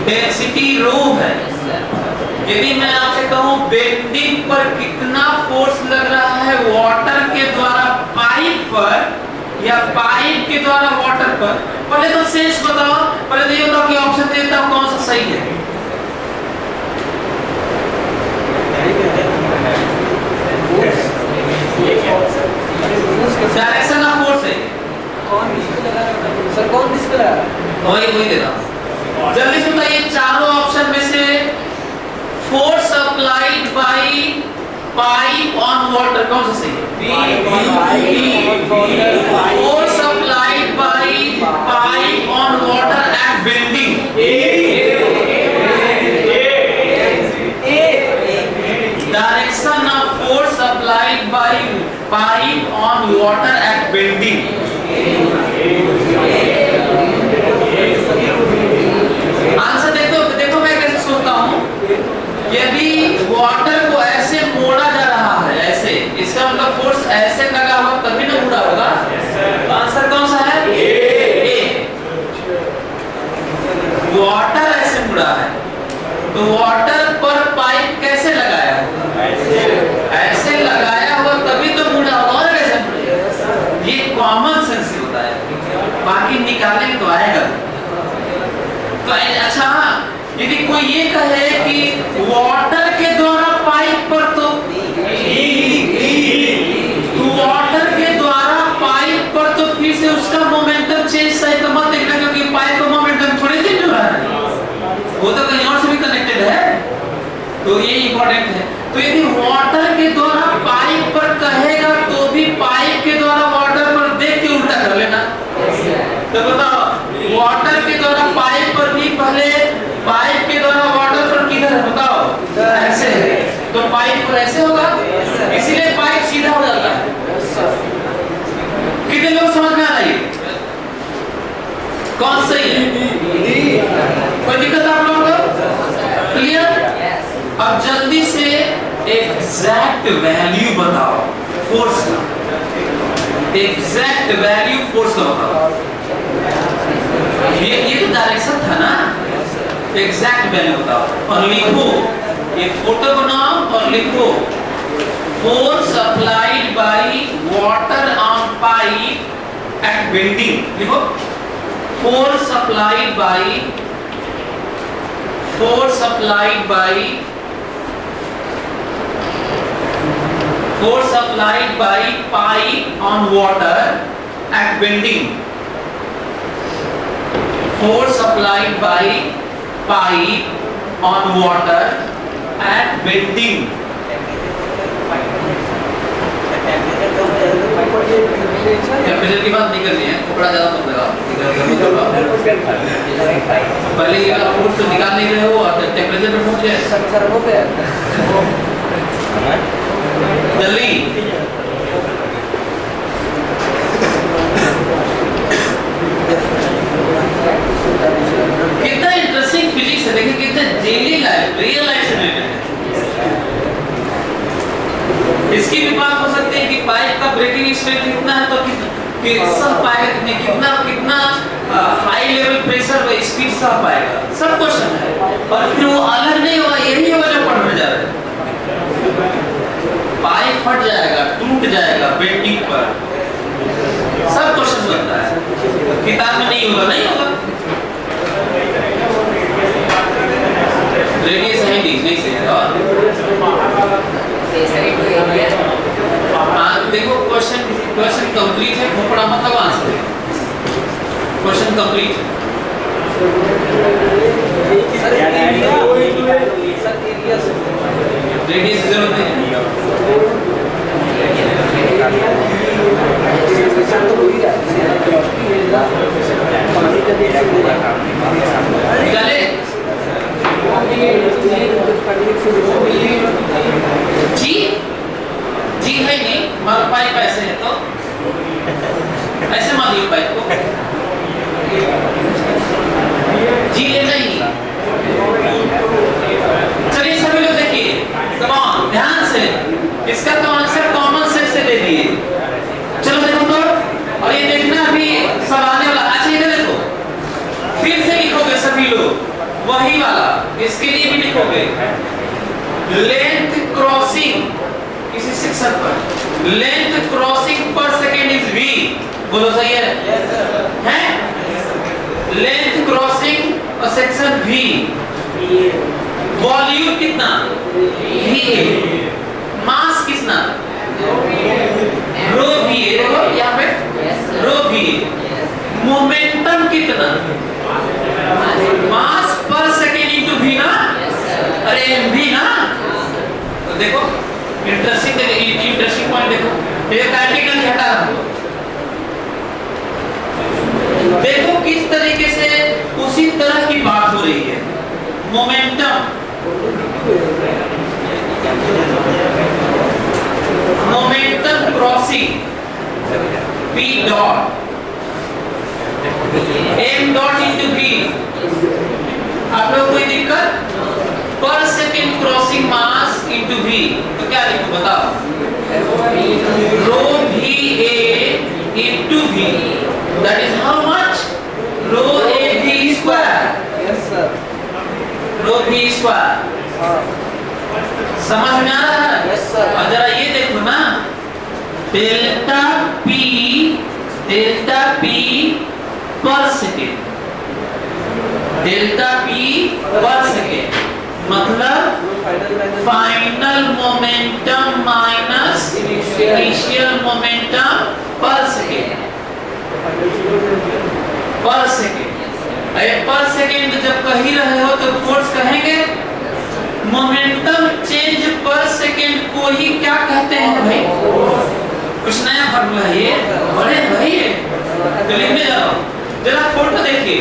डेंसिटी रो है, यदि मैं आपसे कहूं बेंडिंग पर कितना फोर्स लग रहा है वाटर के द्वारा पाइप पर या पाइप के द्वारा वाटर पर, पहले तो सेंस बताओ। पहले तो ये बताओ कि ऑप्शन देता हूं कौन सा सही है। वही दे रहा हूं। जल्दी से बताइए चारों ऑप्शन में से force applied by pipe on water कौन सा सही है? Force applied by pipe on water at bending. Direction of force applied by pipe on water at bending. Answer देखो मैं कैसे सोचता हूं। यदि वाटर को ऐसे मोड़ा जा रहा है, ऐसे, इसका मतलब फोर्स ऐसे लगा हुआ तभी ना मुड़ा होगा। तो आंसर कौन सा है? ए। वाटर ऐसे मुड़ा है तो वाटर पर पाइप कैसे लगाया होगा? ऐसे लगाया हुआ तभी तो मुड़ा होगा, और कैसे मुड़ेगा? ये कॉमन सेंस से होता है, बाकी निकालेंगे तो आएगा। तो अच्छा, यदि कोई ये कहे कि वाटर के द्वारा पाइप पर, तो वाटर के द्वारा पाइप पर तो फिर से उसका मोमेंटम चेंज सही तो मत देखना, क्योंकि पाइप का मोमेंटम थोड़ी चेंज हो रहा है, वो तो कहीं और से भी कनेक्टेड है। तो ये इंपॉर्टेंट है। तो यदि वाटर के द्वारा पाइप पर कहेगा तो भी पाइप के द्वारा वाटर पर देख के उल्टा कर लेना। तो बताओ, वाटर के द्वारा पाइप पर भी पहले पाइप के द्वारा वाटर पर किधर है? बताओ। ऐसे है तो पाइप पर ऐसे होगा, इसीलिए पाइप सीधा हो जाता है। कितने लोग समझ में आ रही है? कौन सही है? कोई दिक्कत आप लोगों को? क्लियर? अब जल्दी से एग्जैक्ट वैल्यू बताओ फोर्स का। एग्जैक्ट वैल्यू फोर्स का बताओ। ये तो डायरेक्शन था ना। एग्जैक्ट वैल्यू बताओ और लिखो, ये फोटो बनाओ और लिखो force applied by water on pipe at bending. लिखो force applied by pipe on water at bending. Force applied by pipe on water at bending. Temperature की बात नहीं करनी है, कपड़ा ज्यादा मत लगाओ। पहले ये वाला फोर्स तो निकाल नहीं रहे हो और टेम्परेचर पे पहुंच गए। सर हो गया जल्दी। कितना इंटरेस्टिंग फिजिक्स है, देखिए कितना डेली लाइफ, रियल लाइफ से रिलेटेड है। इसकी भी बात हो सकती है कि पाइप का ब्रेकिंग स्ट्रेंथ कितना है तो सह पाएगा कितना हाई लेवल प्रेशर व स्पीड सह पाएगा, सब क्वेश्चन है। और फिर वो अलग नहीं होगा, यही होगा जो पढ़ने जा रहे हैं। पाइप फट जाएगा, टूट जाएगा बेंडिंग पर, सब क्वेश्चन बनता है। किताब में नहीं होगा, नहीं होगा। रेडियस है नहीं सही है। और देखो क्वेश्चन कंप्लीट है, खोपड़ा मतलब आंसर है। क्वेश्चन कंप्लीट है। रेडियस की जरूरत नहीं है। चले जी है नहीं, मान पाइप ऐसे है तो ऐसे मान लो पाइप को, जी लेना ही। चलिए सभी लोग देखिए, ध्यान से, इसका तो आंसर कॉमन सेंस से दे दिए। चलो देखो तो, और ये देखना अभी सब आने वाला। अच्छा इधर देखो, फिर से लिखोगे सभी लोग वही वाला, इसके लिए भी लिखोगे लेंथ क्रॉसिंग किसी सेक्शन पर, लेंथ क्रॉसिंग पर सेकेंड इज v। बोलो सही है? Yes sir. हैं? लेंथ क्रॉसिंग और सेक्शन v, वॉल्यूम कितना? v। मास कितना? रो v। देखो यहाँ पे रो v। मोमेंटम कितना? V dot m dot into V। आप लोग कोई दिक्कत? पर सेकेंड क्रॉसिंग मास into V, तो क्या लिखो बताओ? रो VA into V, that is how much? Row AV square, Yes sir. Row V square। समझ में आ रहा है? Yes sir. और जरा ये देखो ना, डेल्टा P पर सेकेंड, डेल्टा P पर सेकेंड मतलब final momentum minus initial momentum पर सेकेंड, पर सेकेंड। पर सेकेंड जब कह ही रहे हो तो फोर्स कहेंगे। मोमेंटम चेंज पर सेकेंड को ही क्या कहते हैं भाई? कुछ नया फॉर्मूला है ये, बड़े भाई तो लिखने जाओ। जरा फोटो देखिए,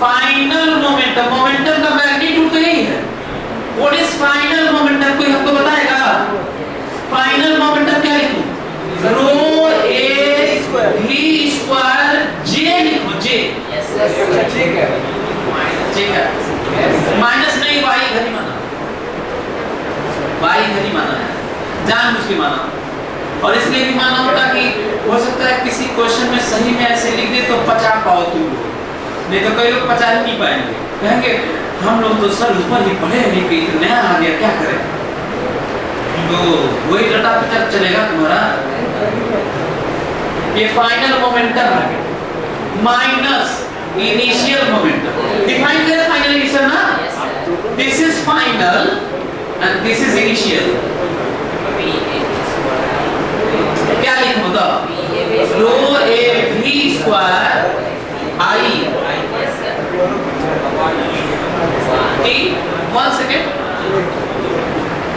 फाइनल मोमेंटम, मोमेंटम का मैग्नीट्यूड तो यही है। व्हाट इज फाइनल मोमेंटम, कोई हमको बताएगा? फाइनल मोमेंटम क्या लिखूं? रो ए वी स्क्वायर जे लिखो, जे। ठीक है। ठीक है, माइनस नहीं, वाई इधर ही माना, वाई इधर ही माना है, जानबूझ के माना। और इसलिए भी माना होता कि हो सकता है किसी क्वेश्चन में सही में ऐसे लिख दे तो पचा पाओ तुम लोग, नहीं तो कई लोग पचा ही नहीं पाएंगे, कहेंगे हम लोग तो सर ऊपर ही पढ़े नहीं कि तो नया आ गया क्या करें, तो वही रटा पचा चलेगा तुम्हारा। ये फाइनल मोमेंटम है माइनस इनिशियल मोमेंटम, डिफाइन करें फाइनल इनिशियल ना, this is final and this is initial. क्या लिखूं बताओ? Rho A V square I T, 1 second.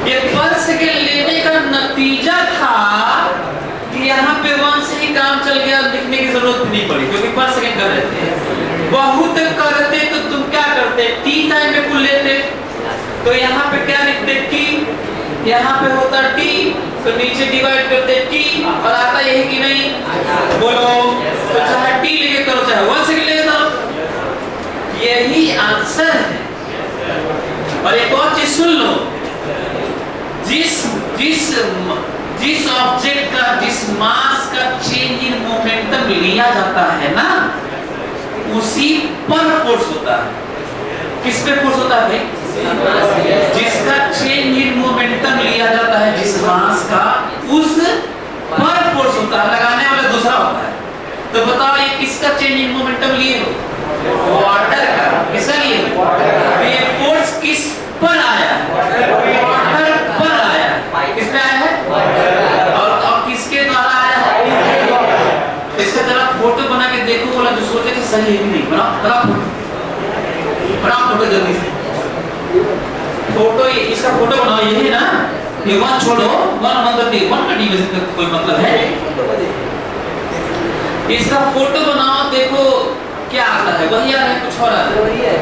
ये पर सेकेंड लेने का नतीजा था कि यहाँ पे 1 से ही काम चल गया, लिखने की जरूरत नहीं पड़ी क्योंकि पर सेकेंड कर रहे थे। बहुत करते तो तुम क्या करते? टी टाइम में कुल लेते, तो यहाँ पे क्या लिखते? टी, यहाँ पे होता टी, तो नीचे डिवाइड करते टी, और आता यही कि नहीं? बोलो, तो चाहे टी लेके करो चाहे 1 सेकेंड लेके करो, यही आंसर है। और एक और चीज सुन लो, जिस ऑब्जेक्ट का, जिस मास का चेंज इन मोमेंटम लिया जाता है ना, उसी पर फोर्स होता है। किस पे फोर्स होता है भाई? जिसका चेंज इन मोमेंटम लिया जाता है, जिस मास का, उस पर फोर्स होता है, लगाने वाला दूसरा होता है। तो बताओ ये किसका चेंज इन मोमेंटम लिए हो? वाटर का। किसका लिए? तो ये फोर्स किस पर आया? वाटर पर आया। किस पे आया है? और किसके द्वारा आया है? इसका जरा फोटो बना के देखो, बोला जो सोचे कि सही है नहीं, बनाओ फोटो जल्दी से। फोटो इसका फोटो बनाओ, यही ना, ये 1 छोड़ो, 1 का डिवीजन का कोई मतलब है? इसका फोटो बनाओ, देखो क्या आता है, वही आ रहा है कुछ और आता है? वही है।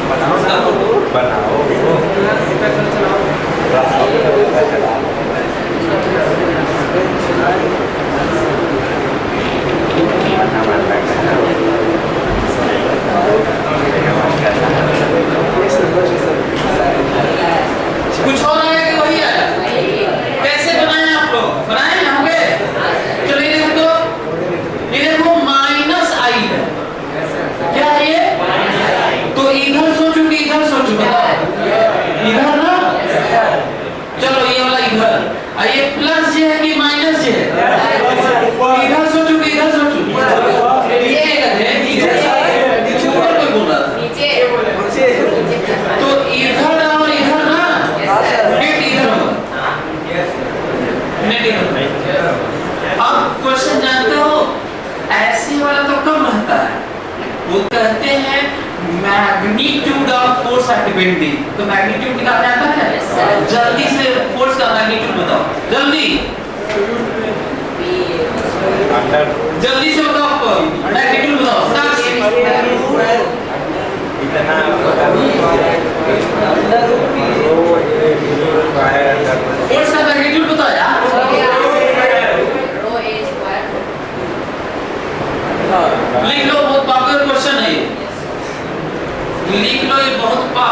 बनाओ कुछ और आया कि वही आया? कैसे बनाए आप लोग? बनाए होंगे? चलो ये देखो, ये देखो माइनस आई है, क्या है ये? तो इधर सोचो कि इधर सोचो, इधर ना, चलो ये वाला इधर, और ये प्लस जे है कि माइनस जे है? इधर सोचो कि इधर सोचो, नीचे ऊपर कोई बोल रहा था, तो इधर और इधर ना, नेट इधर होगा, नेट इधर। अब क्वेश्चन जानते हो, ऐसे वाला तो कम रहता है, वो कहते हैं magnitude of force at bending. तो मैग्नीट्यूड निकालना आता है? जल्दी से फोर्स का मैग्नीट्यूड बताओ, जल्दी जल्दी से बताओ, मैग्नीट्यूड बताओ। फोर्स का मैग्नीट्यूड बताओ यार।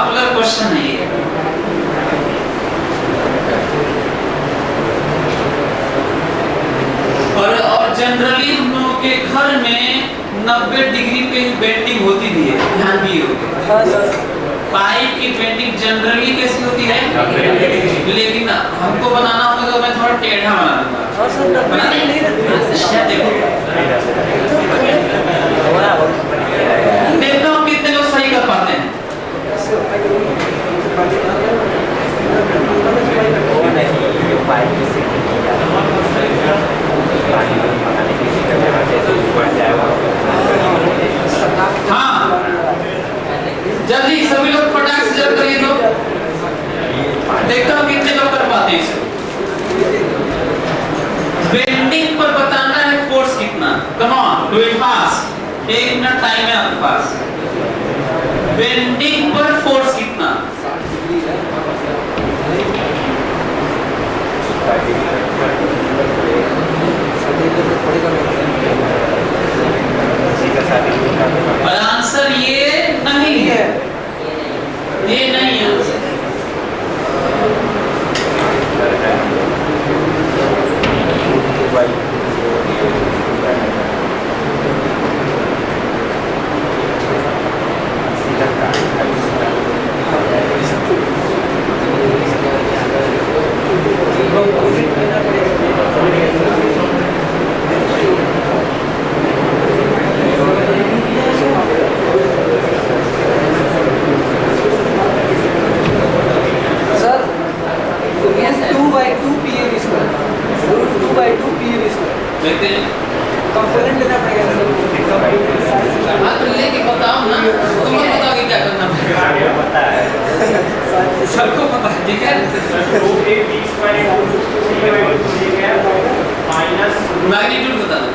पॉपुलर क्वेश्चन है ये। और जनरली हम लोगों के घर में 90 डिग्री पे बेंडिंग होती भी है, ध्यान भी होगा। हाँ सर। पाइप की बेंडिंग जनरली कैसी होती है, लेकिन हमको बनाना होगा तो मैं थोड़ा टेढ़ा बना दूंगा। हाँ सर, बना नहीं देखता हूँ कितने लोग सही कर पाते हैं। हाँ, जल्दी सभी लोग फटाक से जल्द करिए तो देखता हूँ कितने लोग कर पाते हैं इसे। बेंडिंग पर बताना है फोर्स कितना। Come on, do it fast. 1 minute time है आपके पास। बेंडिंग पर फोर्स कितना? और आंसर ये नहीं है, ये नहीं है। देखते हैं। कंपोनेंट लेना पड़ेगा हाँ तो लेके बताओ ना, तुम बताओगे क्या करना पड़ेगा। सबको पता है, ठीक है। मैग्नीट्यूड बता दो।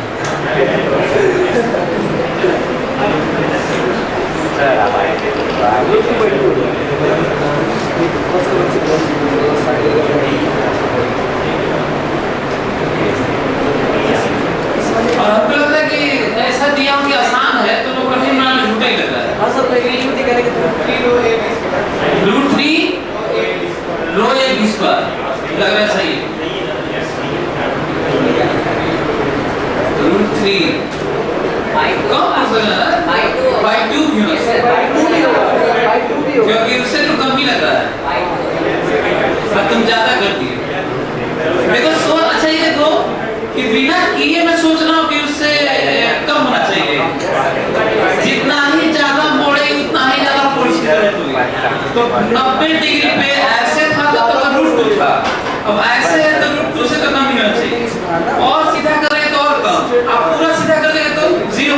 और हमको लगता है कि ऐसा दिया हो कि आसान है तो लोग कठिन बनाने झूठा ही लग रहा है। हाँ सर, मैग्नीट्यूड करेंगे तो √3 रो ए बी स्क्वायर लग रहा है सही है। √3 बाई 2 क्यों क्योंकि उससे तो कम ही लग रहा है और तुम ज्यादा कर दिए। देखो सो अच्छा ये देखो कि बिना किए मैं सोच रहा हूँ कि उससे कम होना चाहिए। जितना ही ज्यादा मोड़े उतना ही ज्यादा फोर्स की जरूरत होगी। तो 90 डिग्री पे ऐसे था तो √2 था, अब ऐसे है तो √2 से तो कम ही होना चाहिए। और सीधा करेंगे तो और कम, आप पूरा सीधा कर देंगे तो 0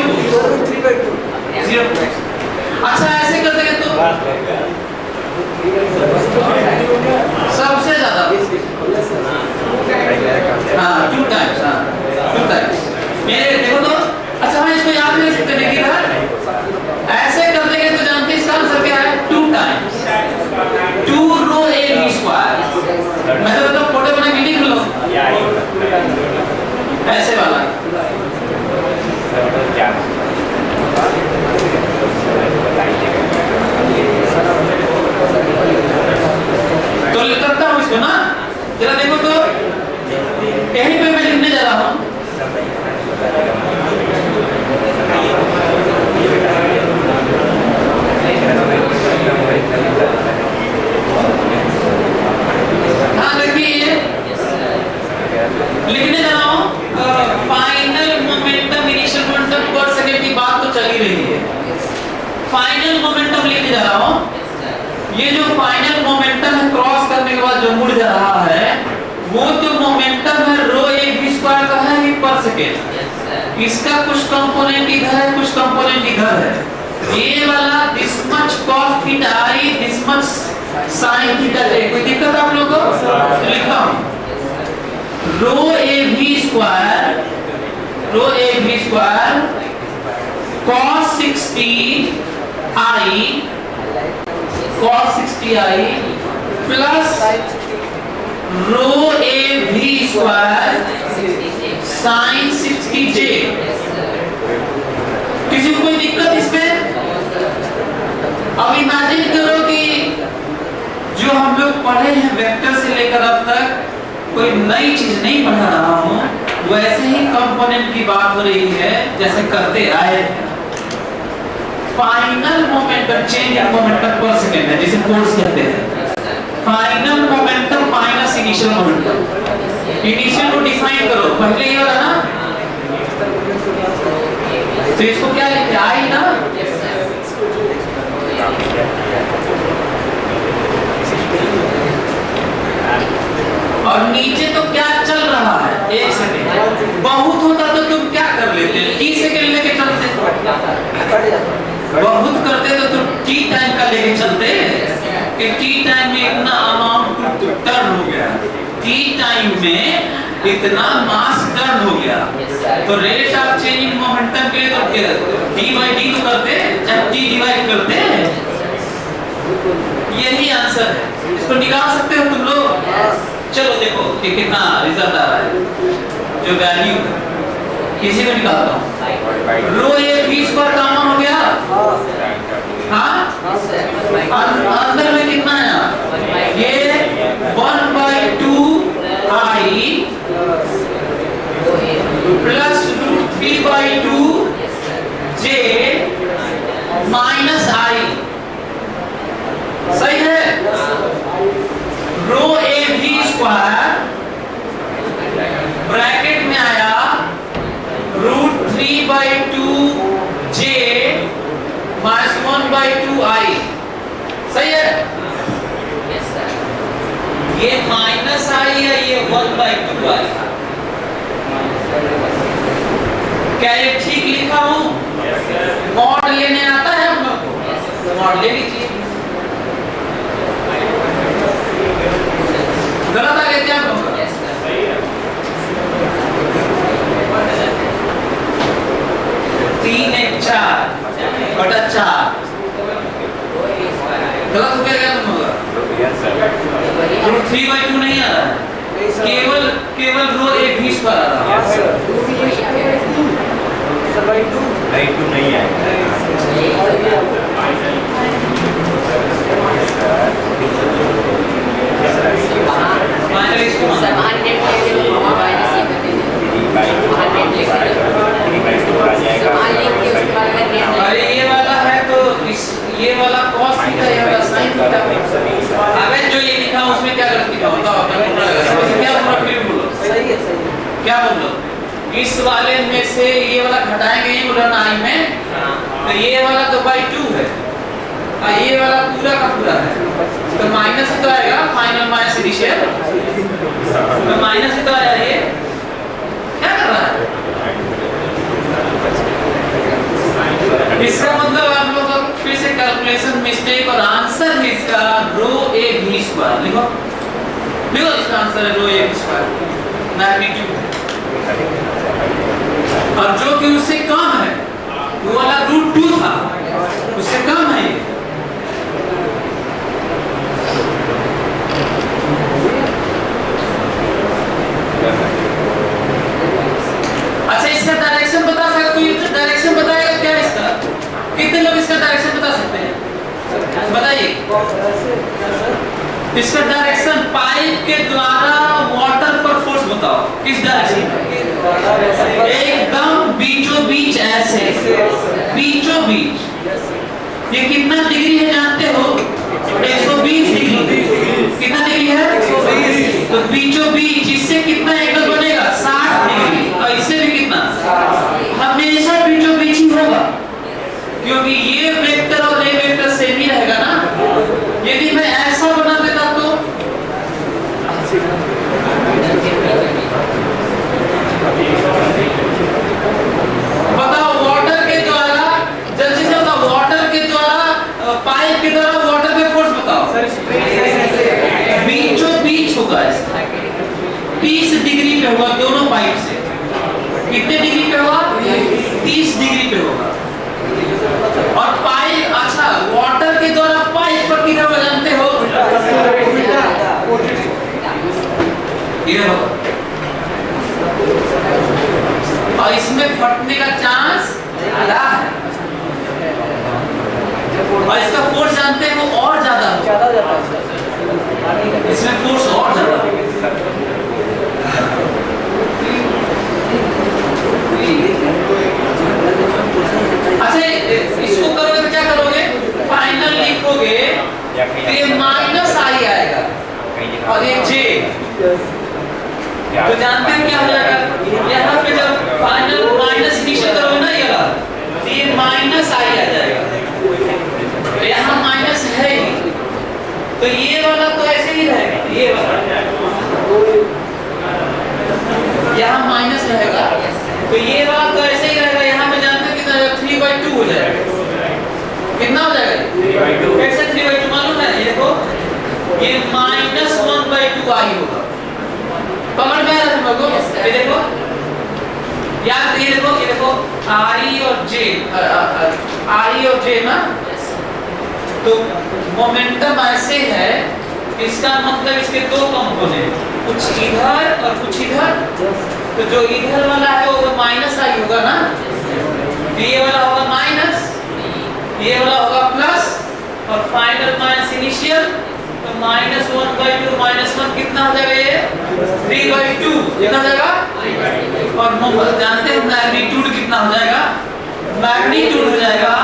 अच्छा ऐसे कर देंगे तो सबसे ज्यादा हाँ 2 टाइम्स। हाँ 2 टाइम्स मेरे देखो तो अच्छा हम इसको याद नहीं सकते लेकिन ऐसे कर देंगे तो जानते इसका आंसर क्या है 2 times 2 rho A B square. मैं तो फोटो बना के लिख लो ऐसे वाला। तो करता हूँ इसको ना, जरा देखो तो यहीं पे मैं लिखने जा रहा हूँ। हाँ देखिए लिखने जा रहा हूँ फाइनल मोमेंटम इनिशियल मोमेंटम पर सेकंड की बात तो चल ही रही है। फाइनल मोमेंटम लिखने जा रहा हूँ। ये जो फाइनल मोमेंटम है क्रॉस करने के बाद जो मुड़ जा रहा है वो जो मोमेंटम है रो ए बी स्क्वायर का है ये पर सेकेंड। इसका कुछ कंपोनेंट इधर है कुछ कंपोनेंट इधर है। ये वाला this much cos theta i this much sin theta j। कोई दिक्कत आप लोगों को? लिखता हूँ rho A B square cos 60i plus rho A B square sin 60j। किसी को कोई दिक्कत इसमें? अब इमेजिन करो कि नई चीज नहीं पढ़ा रहा हूँ, वैसे ही कंपोनेंट की बात हो रही है जैसे करते आए। Final momentum change in momentum पर सेकंड है, जिसे फोर्स कहते हैं। Final momentum minus initial momentum. Initial को डिफाइन करो, पहले ये वाला ना, तो इसको क्या लिखते हैं, आई ना, और नीचे तो क्या चल रहा है, एक सेकंड। बहुत होता तो तुम क्या कर लेते, टी सेकंड लेके चलते, बहुत करते तो तुम टी टाइम का लेके चलते कि टी टाइम में इतना अमाउंट टर्न हो गया, टी टाइम में इतना मास टर्न हो गया, तो rate of change in momentum के लिए तो डी बाई डी तो करते, चाहे टी डिवाइड करते, यही आंसर है। इसको निकाल सकते हो तुम लोग। चलो देखो कि कितना रिजल्ट आ रहा है, जो वैल्यू किसी को निकालता हूँ। रो ए 20 पर कॉमन हो गया, हाँ, अंदर में कितना है, ये 1/2 आई प्लस √3/2 जे माइनस आई, सही है। रो ए भी स्क्वायर ब्रैकेट में आया √3/2 जे माइनस 1/2 आई, सही है। ये माइनस आई है, ये 1/2 आई। क्या ये ठीक लिखा हूं? मॉड लेने आता है हम लोग को, मॉड ले लीजिए। गलत आ गया क्या हम लोग? 3 1 4 बटा 4 गलत हो गया क्या तुम लोग? 3/2 नहीं आ रहा है, केवल रो ए 20 पर आ रहा है। नहीं टू नहीं है, अरे ये वाला है तो ये वाला cos थीटा, ये वाला sin थीटा। अबे जो ये लिखा उसमें क्या गलती का बताओ, अपना पूरा लगा क्या पूरा फिर बोलो, सही है, सही है। क्या बोलो? इस वाले में से ये वाला घटाएंगे, ये बोला ना आई में, तो ये वाला तो /2 है, और ये वाला पूरा का पूरा है, तो माइनस ही तो आएगा, फाइनल माइनस इनिशियल, तो माइनस ही तो आया। ये क्या कर रहा है? इसका मतलब आप लोग अब फिर से कैलकुलेशन मिस्टेक, और आंसर है इसका रो ए भी स्क्वायर। लिखो लिखो, इसका आंसर है रो ए भी स्क्वायर मैग्नीट्यूड, और जो कि उससे कम है, वो वाला √2 था, उससे कम है। अच्छा, इसका डायरेक्शन बता सकते? कोई डायरेक्शन बताएगा क्या इसका? कितने लोग इसका डायरेक्शन बता सकते हैं, बताइए। इसका डायरेक्शन पाइप के द्वारा वाटर पर फोर्स बताओ, किस डायरेक्शन में? एकदम बीचों बीच, ऐसे बीचों बीच। ये कितना डिग्री है जानते हो? 120 डिग्री। कितना डिग्री है? 120। तो बीचों बीच, इससे कितना एंगल बनेगा? 60 डिग्री। और इससे भी कितना? हमेशा बीचों बीच ही होगा, क्योंकि ये वेक्टर और ये वेक्टर सेम ही रहेगा ना। यदि मैं ऐसा बना देता तो बताओ, वाटर के द्वारा, जल्दी से बताओ, वाटर के द्वारा पाइप के द्वारा वाटर पे फोर्स बताओ। बीचों बीच होगा, 30 डिग्री पे होगा दोनों पाइप से। कितने डिग्री पे होगा? 30 डिग्री पे होगा। और पाइप, अच्छा, वाटर के द्वारा पाइप पर किधर हो जानते हो? इधर होगा, और इसमें फटने का चांस ज्यादा है, और इसका फोर्स जानते हैं वो और ज्यादा होगा, इसमें फोर्स और ज्यादा। अच्छा इसको करोगे तो क्या करोगे, फाइनल लिखोगे तो ये माइनस आई आएगा और ये जे, तो जानते हैं क्या हो जाएगा, यहाँ पे जब फाइनल माइनस इनिशियल करोगे ना ये वाला, तो ये माइनस आई आ जाएगा, तो यहाँ माइनस है ही, तो ये वाला तो ऐसे ही रहेगा, ये वाला यहाँ माइनस रहेगा, तो ये वाला तो ऐसे ही रहेगा, यहाँ पे जानते हैं कितना 3/2 हो जाएगा, कितना हो जाएगा, कैसे 3/2 मालूम है, ये देखो ये -1/2 आई होगा, पकड़ में आ रहा है तुम लोगों को, ये देखो यार, ये देखो आई और जे ना, तो मोमेंटम ऐसे है, इसका मतलब इसके दो कंपोनेंट, कुछ इधर और कुछ इधर, तो जो इधर वाला है वो माइनस आई होगा ना, ये वाला होगा माइनस, ये वाला होगा प्लस, और फाइनल माइनस इनिशियल, तो -1/2 -1 कितना हो जाएगा, ये 3/2 कितना हो जाएगा, और हम जानते हैं मैग्नीट्यूड कितना हो जाएगा, मैग्नीट्यूड हो जाएगा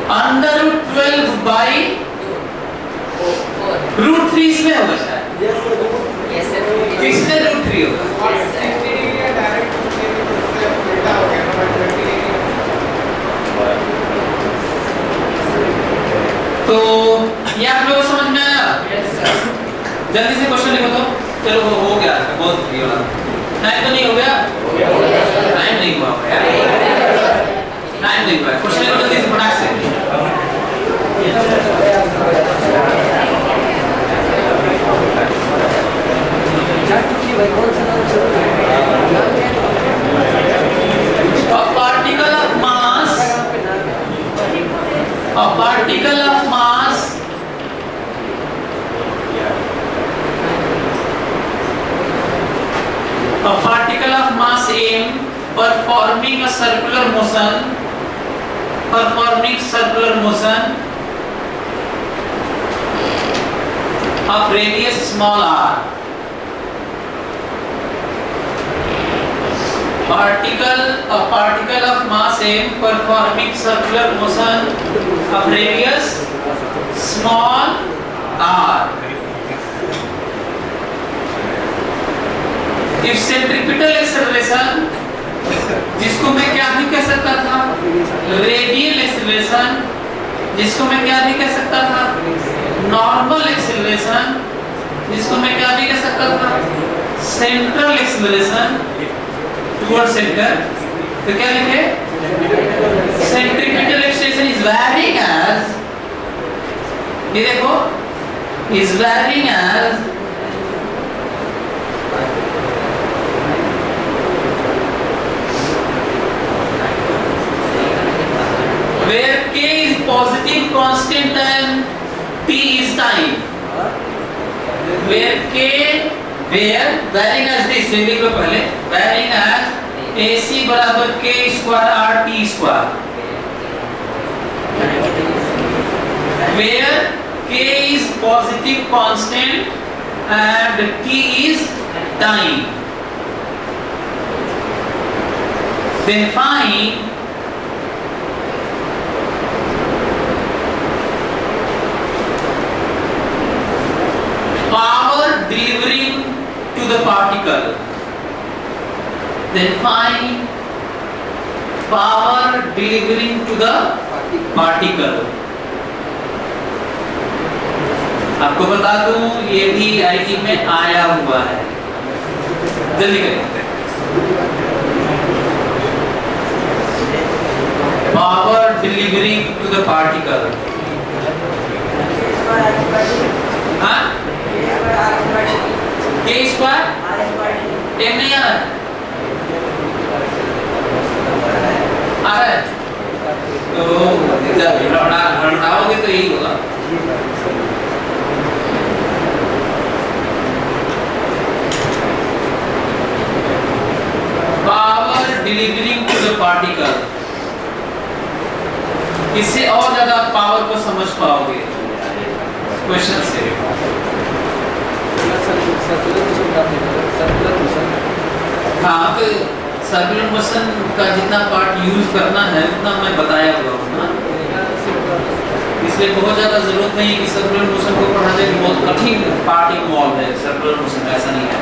√12/√3 इसमें होगा शायद, इसमें √3 होगा, तो ये आप लोग समझ में आया, जल्दी से क्वेश्चन लिखो तो, चलो वो हो गया, बहुत ये वाला टाइम तो नहीं हो गया, टाइम नहीं हुआ यार, टाइम नहीं हुआ, क्वेश्चन लिखो जल्दी से फटाक से, a particle of mass m performing circular motion of radius small r, a particle of mass m performing circular motion of radius small r, if centripetal acceleration, जिसको मैं क्या भी कह सकता था, रेडियल एक्सेलरेशन, जिसको मैं क्या भी कह सकता था, नॉर्मल एक्सेलरेशन, जिसको मैं क्या भी कह सकता था, सेंट्रल एक्सेलरेशन टुवर्ड सेंटर, तो क्या लिखे, centripetal acceleration is varying as, ये देखो, is varying as where k is positive constant and t is time, where varying as this, लिख लो पहले, varying as ac बराबर k square r t square, where k is positive constant and t is time, then find power delivering to the particle, then find power delivering to the particle. आपको बता दूं ये भी IT में आया हुआ है, जल्दी करें, power delivering to the particle, हाँ k स्क्वायर m नहीं आ रहा है, तो जब हटाओगे तो यही होगा, power delivering to the particle, इससे और ज्यादा पावर को समझ पाओगे क्वेश्चन से, हाँ तो सर्कुलर मोशन का जितना पार्ट यूज करना है उतना मैं बताया हुआ हूँ ना, इसलिए बहुत ज़्यादा जरूरत नहीं है कि सर्कुलर मोशन को पढ़ाने की बहुत कठिन पार्ट इन्वॉल्व है सर्कुलर मोशन, ऐसा नहीं है।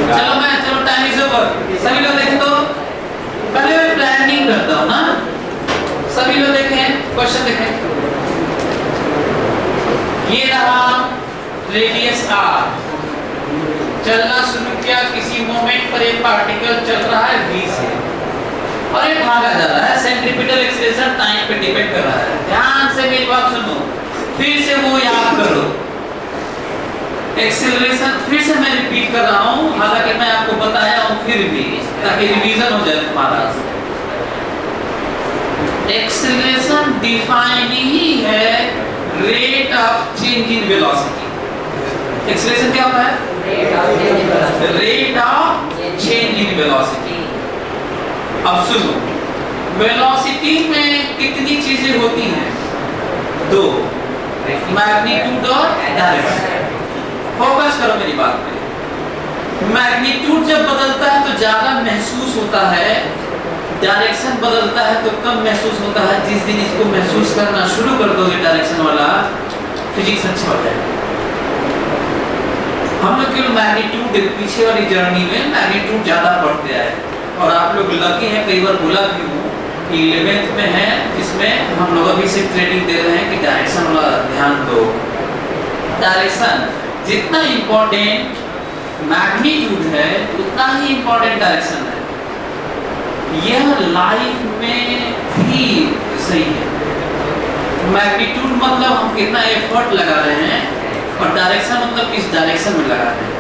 चलो टाइम इज ओवर। सभी लोग देखें तो पहले मैं प्लानिंग करता हूँ ना, सभी लोग देखें, क्वेश्चन देखें। ये रहा रेडियस r, चलना शुरू किया, किसी मोमेंट पर एक पार्टिकल चल रहा है v से और ये भागा जा रहा है, सेंट्रीपिटल एक्सीलरेशन टाइम पे डिपेंड कर रहा है। ध्यान से मेरी बात सुनो, फिर से वो याद करो। एक्सीलरेशन फिर से मैं रिपीट कर रहा हूँ, हालांकि मैं आपको बताया हूँ फिर भी, ताकि रिवीजन हो जाए तुम्हारा। एक्सीलरेशन डिफाइन ही है rate of change in velocity. Acceleration क्या होता है? Rate of change in velocity. अब सुनो, वेलोसिटी में कितनी चीजें होती हैं? दो, मैग्नीट्यूड और डायरेक्शन। फोकस करो मेरी बात पे। मैग्नीट्यूड जब बदलता है तो ज्यादा महसूस होता है, डायरेक्शन बदलता है तो कम महसूस होता है। जिस दिन इसको महसूस करना शुरू कर दोगे डायरेक्शन वाला, फिजिक्स अच्छा हो जाएगा। हम लोग केवल मैग्नीट्यूड पीछे वाली जर्नी में मैग्नीट्यूड ज्यादा पढ़ते आए, और आप लोग लकी हैं, कई बार बोला भी हूँ कि 11th में है, जिसमें हम लोग अभी से ट्रेनिंग दे रहे हैं कि डायरेक्शन वाला ध्यान दो। डायरेक्शन जितना इंपॉर्टेंट मैग्नीट्यूड है उतना ही इंपॉर्टेंट डायरेक्शन है। यह लाइफ में भी सही है। मैग्नीट्यूड मतलब हम कितना एफर्ट लगा रहे हैं, और डायरेक्शन मतलब किस डायरेक्शन में लगा रहे हैं।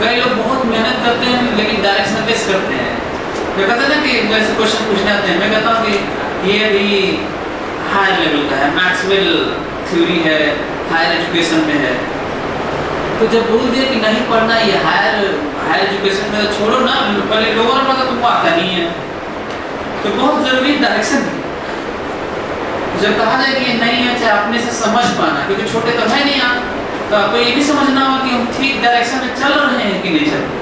कई लोग बहुत मेहनत करते हैं लेकिन डायरेक्शन लेस करते हैं। मैं कहता ना कि वैसे क्वेश्चन पूछने आते हैं, मैं कहता हूँ कि ये भी हायर लेवल का है, मैक्सवेल थ्योरी है, हायर एजुकेशन में है। तो जब बोल दिया कि नहीं पढ़ना ये हायर एजुकेशन में, तो छोड़ो ना, पहले लोगों ने पता तुमको आता नहीं है, तो बहुत जरूरी डायरेक्शन है। जब कहा जाए कि नहीं है, चाहे अपने से समझ पाना, क्योंकि छोटे तो है नहीं आप, तो आपको ये भी समझना होगा कि हम ठीक डायरेक्शन में चल रहे हैं कि नहीं चल रहे।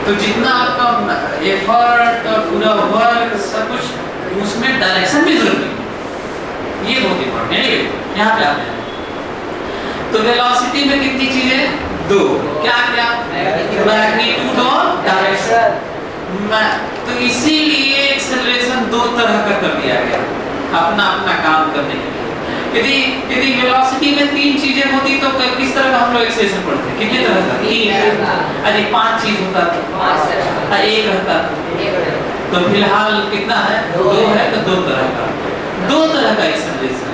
तो जितना आपका एफर्ट और पूरा वर्क सब कुछ, उसमें डायरेक्शन भी जरूरी है। ये बहुत इंपॉर्टेंट है। यहाँ पे आते हैं तो वेलोसिटी में कितनी चीजें? दो। क्या क्या? मैग्नीट्यूड और डायरेक्शन। तो इसीलिए एक्सेलरेशन दो तरह का कर दिया गया, अपना अपना काम करने के लिए। यदि वेलोसिटी में तीन चीजें होती तो किस तरह का हम लोग एक्सेलरेशन पढ़ते? कितने तरह का? तीन। अरे 5 चीज होता तो एक रहता। तो फिलहाल कितना है? दो है, तो दो तरह का एक्सेलरेशन।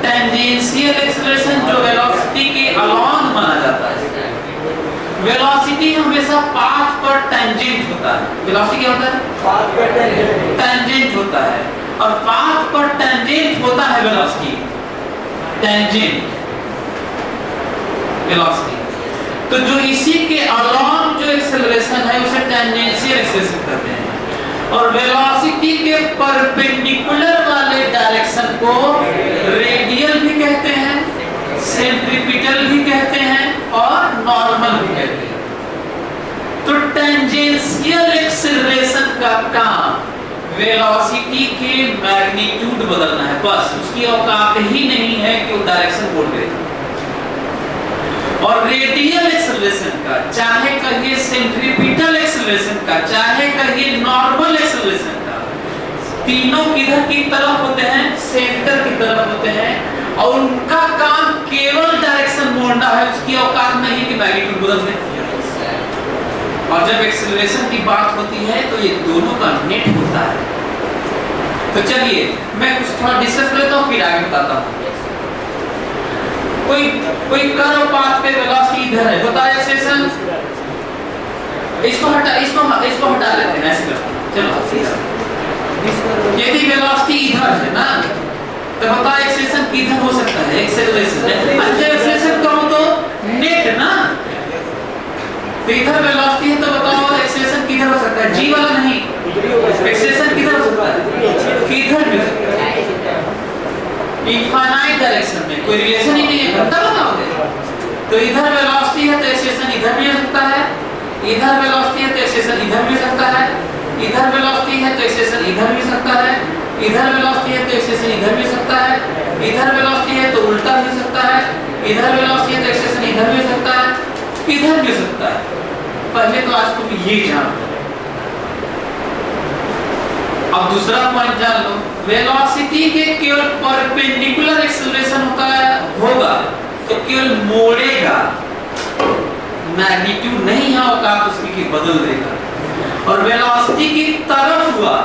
टेंजेंशियल एक्सेलरेशन जो वेलोसिटी के अलॉन्ग माना जाता है। वेलोसिटी हमेशा पाथ पर टेंजेंट होता है। वेलोसिटी क्या होता है? पाथ पर टेंजेंट होता है, और पाथ पर टेंजेंट होता है वेलोसिटी। टेंजेंट वेलोसिटी, तो जो इसी के अलॉन्ग जो एक्सेलरेशन है उसे टेंजेंशियल एक्सेलरेशन कहते हैं। और वेलोसिटी के परपेंडिकुलर वाले डायरेक्शन को रेडियल भी कहते हैं, सेंट्रीपिटल भी कहते हैं, और नॉर्मल भी कहते हैं। तो टेंजेंशियल एक्सेलरेशन का काम वेलोसिटी के मैग्नीट्यूड बदलना है, बस। उसकी औकात ही नहीं है कि वो डायरेक्शन बोल दे। और रेडियल एक्सेलरेशन का, चाहे कहिए सेंट्रीपिटल एक्सेलरेशन का, चाहे कहिए नॉर्मल एक्सेलरेशन का, तीनों किधर की तरफ होते हैं? सेंटर की तरफ होते हैं, और उनका काम केवल डायरेक्शन मोड़ना है। उसकी औकात नहीं कि मैग्नीट्यूड बदल दे। और जब एक्सेलरेशन की बात होती है तो ये दोनों का नेट होता है। तो चलिए मैं कुछ थोड़ा डिस्कस कर लेता हूँ, फिर आगे बताता हूँ। कोई कर्व पाथ पे वेलोसिटी इधर है, बताओ एक्सेलरेशन। इसको हटा लेते हैं, ऐसे करते हैं। चलो, यदि वेलोसिटी इधर है ना, तो बताओ एक्सेलरेशन किधर हो सकता है? एक्सेलरेशन एक्सेलरेशन कहो तो नेट ना, तो इधर वेलोसिटी है, तो बताओ एक्सेलरेशन किधर हो सकता है? जी वाला नहीं, एक्सेलरेशन किधर हो सकता है? इनफाइनाइट डायरेक्शन में कोई रिलेशन ही नहीं है, घंटा लगाओगे। तो इधर वेलोसिटी है तो एक्सेलरेशन इधर भी हो सकता है, इधर वेलोसिटी है तो एक्सेलरेशन इधर भी हो सकता है, इधर वेलोसिटी है तो एक्सेलरेशन इधर भी हो सकता है, इधर वेलोसिटी है तो एक्सेलरेशन इधर भी हो सकता है, इधर वेलोसिटी है तो उल्टा भी हो सकता है, इधर वेलोसिटी है तो एक्सेलरेशन इधर भी हो सकता है, इधर भी हो सकता है। पहले तो आज तुम ये जान लो। अब दूसरा पॉइंट जान लो, वेलोसिटी के केवल परपेंडिकुलर एक्सेलरेशन होगा तो केवल मोड़ेगा, मैग्नीट्यूड नहीं है औकात उसकी की बदल देगा। और वेलोसिटी की तरफ हुआ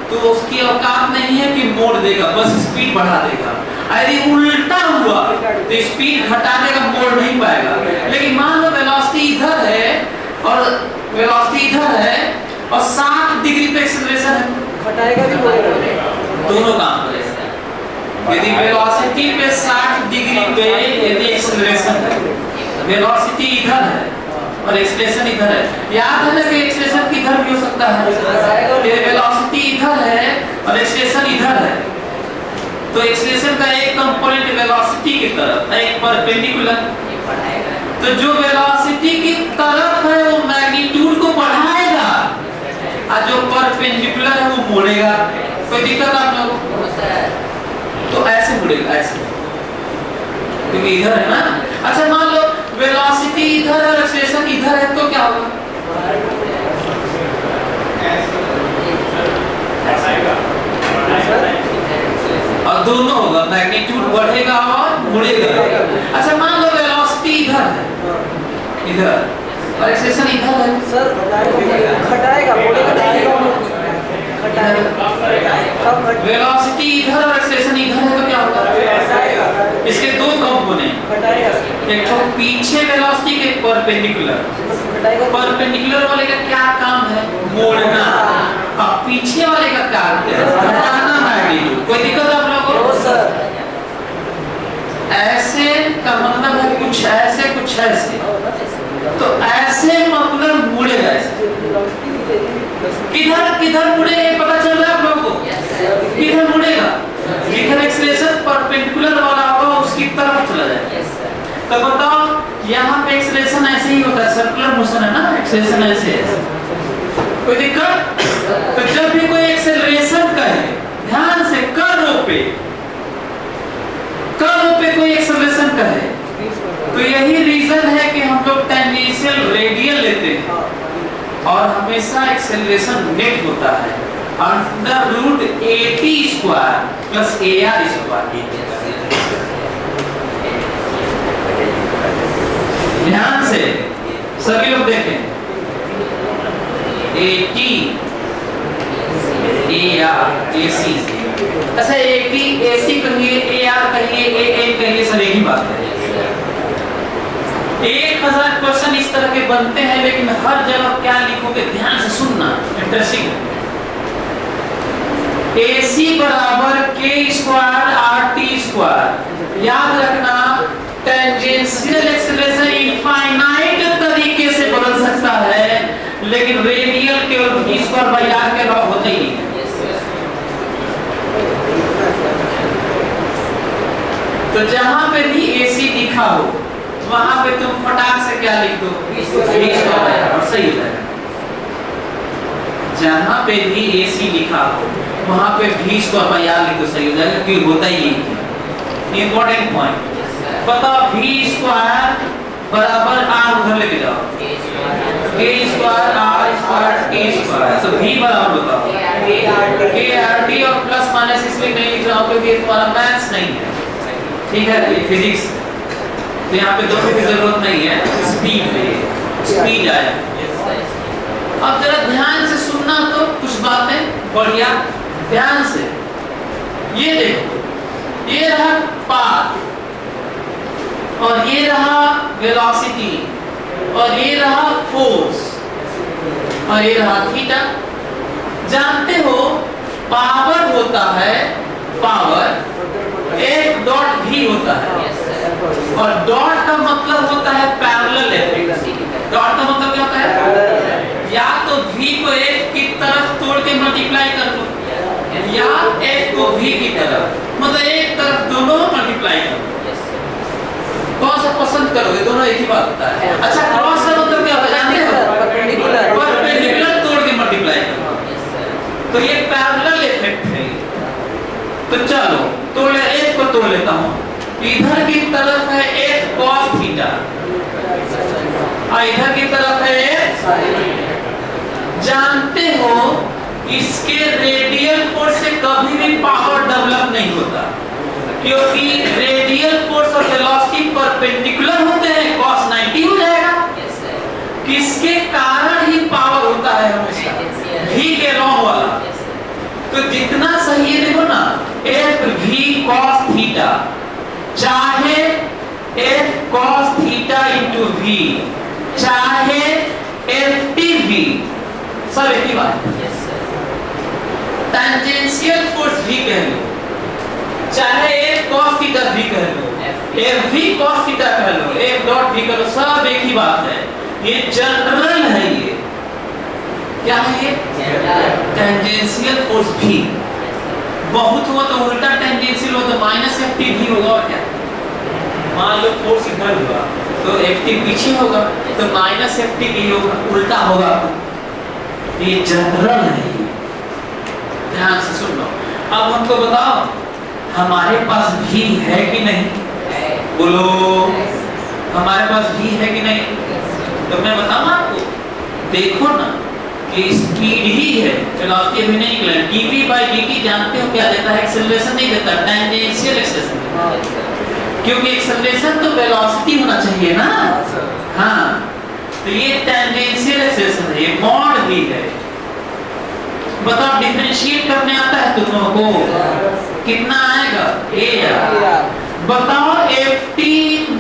तो उसकी औकात नहीं है कि मोड़ देगा, बस स्पीड बढ़ा देगा। यदि उल्टा हुआ तो स्पीड घटा देगा, मोड़ नहीं पाएगा। लेकिन मान लो वेलोसिटी इधर है और वेलोसिटी इधर है और 60 डिग्री पे एक्सेलरेशन है, घटाएगा भी मोड़ेगा, दोनों काम करेगा। यदि वेलोसिटी पे 60 डिग्री पे यदि एक्सेलरेशन है, वेलोसिटी इधर है और एक्सेलरेशन इधर है, याद है ना कि एक्सेलरेशन किधर भी हो सकता है। यदि वेलोसिटी इधर है और एक्सेलरेशन इधर है तो एक्सेलरेशन का एक कंपोनेंट वेलोसिटी की तरफ, एक परपेंडिकुलर। तो जो वेलोसिटी की तरफ है वो मैग्नीट्यूड को बढ़ाएगा और जो परपेंडिकुलर है वो मोड़ेगा। कोई दिक्कत आप लोगों को? तो ऐसे मुड़ेगा, ऐसे, क्योंकि इधर है ना। अच्छा मान लो वेलोसिटी इधर और एक्सेलरेशन इधर है तो क्या होगा? और दोनों होगा, मैग्नीट्यूड बढ़ेगा और मुड़ेगा। अच्छा मान लो वेलोसिटी इधर है, इधर और एक्सेलरेशन इधर है। सर घटाएगा, मोड़ेगा, वेलोसिटी इधर और एक्सेलरेशन इधर है तो क्या होगा? इसके दो कंपोनेंट, एक तो पीछे वेलोसिटी के परपेंडिकुलर, परपेंडिकुलर वाले का क्या काम है? मोड़ना। और पीछे वाले का काम क्या है? घटाना मैग्नीट्यूड। कोई दिक्कत आप लोगों को? सर ऐसे का मतलब है कुछ ऐसे कुछ ऐसे, तो ऐसे मतलब मुड़ेगा, ऐसे किधर किधर मुड़ेगा पता चल रहा है आप लोगों को? किधर मुड़ेगा? इधर एक्सेलरेशन परपेंडिकुलर वाला होगा उसकी तरफ चला जाएगा। तो बताओ यहाँ पे एक्सेलरेशन ऐसे ही होता है, सर्कुलर मोशन है ना, एक्सेलरेशन ऐसे है। कोई दिक्कत? तो जब भी कोई एक्सेलरेशन कहे ध्यान से कर्व पे कोई एक्सेलरेशन कहे तो यही रीजन है कि हम लोग टेंजेंशियल रेडियल लेते हैं और हमेशा एक्सेलरेशन नेट होता है under root AT square plus AR square. ध्यान से सभी लोग देखें, AT AR AC। अच्छा AT AC कहिए, AR कहिए, AN कहिए, सब एक ही बात है। 1000 क्वेश्चन इस तरह के बनते हैं, लेकिन हर जगह क्या लिखोगे ध्यान से सुनना, इंटरेस्टिंग है। AC बराबर K स्क्वायर RT स्क्वायर। याद रखना टेंजेंशियल एक्सेलरेशन इनफाइनाइट तरीके से बदल सकता है, लेकिन रेडियल केवल V स्क्वायर बाई R के अलावा होता ही नहीं है। तो जहां पे भी AC लिखा हो वहां पे तुम फटाक से क्या लिख दो? V स्क्वायर, और सही हो जाएगा। जहां पे भी AC लिखा हो वहां पे V स्क्वायर बाई R लिख दो, सही हो जाएगा, क्योंकि होता ही है। इंपॉर्टेंट पॉइंट बताओ, V स्क्वायर बराबर R उधर लेके जाओ, K square R square T square, तो V बराबर बताओ K RT और प्लस माइनस इसलिए नहीं लिख रहा हूं क्योंकि तुम्हारा मैथ्स नहीं है, ठीक है, ये फिजिक्स। तो यहाँ पे दोनों की जरूरत नहीं है, स्पीड में स्पीड आया। अब जरा ध्यान से सुनना, तो कुछ बातें बढ़िया ध्यान से। ये देखो, ये रहा पाथ और ये रहा वेलोसिटी और ये रहा फोर्स और ये रहा थीटा। जानते हो पावर होता है, पावर F डॉट V होता है और डॉट का मतलब होता है पैरेलल इफेक्ट। डॉट का मतलब क्या होता है? या तो V को F की तरफ तोड़ के मल्टीप्लाई कर दो या F को V की तरफ, मतलब एक तरफ करोगे दोनों एक ही बात होता है। अच्छा क्रॉस का मतलब क्या होता है जानते हो? परपेंडिकुलर तोड़ के मल्टीप्लाई करो। तो ये पैरेलल इफेक्ट है। तो चलो तोड़ ले, एक को तोड़ लेता हूँ। इधर की तरफ है एक cos थीटा, इधर की तरफ है एक। जानते हो इसके रेडियल फोर्स से कभी भी पावर डेवलप नहीं होता, क्योंकि रेडियल फोर्स और वेलोसिटी परपेंडिकुलर होते हैं, cos 90 हो जाएगा। किसके कारण ही पावर होता है हमेशा? v के लॉन्ग वाला। तो जितना सही है देखो ना, f v cos थीटा, चाहे f cos theta into v, चाहे f t v, सब एक ही बात। टेंजेंशियल फोर्स v कह लो, चाहे f cos थीटा v कह लो, f v cos थीटा कह लो, f डॉट v कह लो, सब एक ही बात है। ये जनरल है। ये क्या है? ये टेंजेंशियल फोर्स v। बहुत हुआ तो उल्टा टेंजेंशियल हो तो माइनस ft v होगा। और क्या? मान लो फोर्स इधर हुआ तो ft पीछे होगा तो माइनस ft v होगा, उल्टा होगा। ये जनरल है। ध्यान से सुन लो। अब हमको बताओ हमारे पास v है कि नहीं? बोलो हमारे पास v है कि नहीं? तो मैं बताऊं आपको, देखो ना कि स्पीड ही है, वेलोसिटी अभी नहीं निकला। dv/dt जानते हो क्या देता है? एक्सेलरेशन नहीं देता, टेंजेंशियल एक्सेलरेशन। क्योंकि एक्सेलरेशन तो वेलोसिटी होना चाहिए ना। हाँ, तो ये टेंजेंशियल एक्सेलरेशन है, ये मॉड v है। बताओ डिफरेंशिएट करने आता है तुम लोगों को? कितना आएगा? a। बताओ ft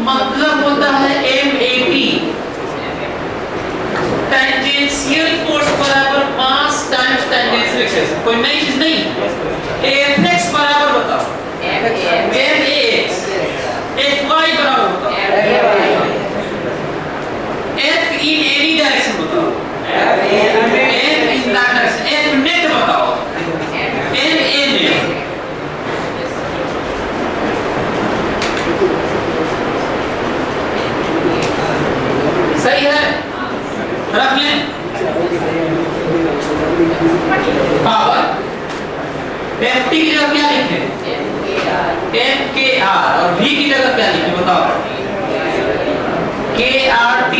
मतलब होता है m80। टेंजेंशियल फोर्स बराबर मास टाइम्स टेंजेंशियल एक्सेलरेशन, कोई नई चीज नहीं। fx बराबर बताओ max, fy बराबर बताओ f in any direction बताओ f in that direction, f net बताओ ma net। सही है, रख लें। पावर ft की जगह क्या लिखे? mkr। और v की जगह क्या लिखे बताओ? krt।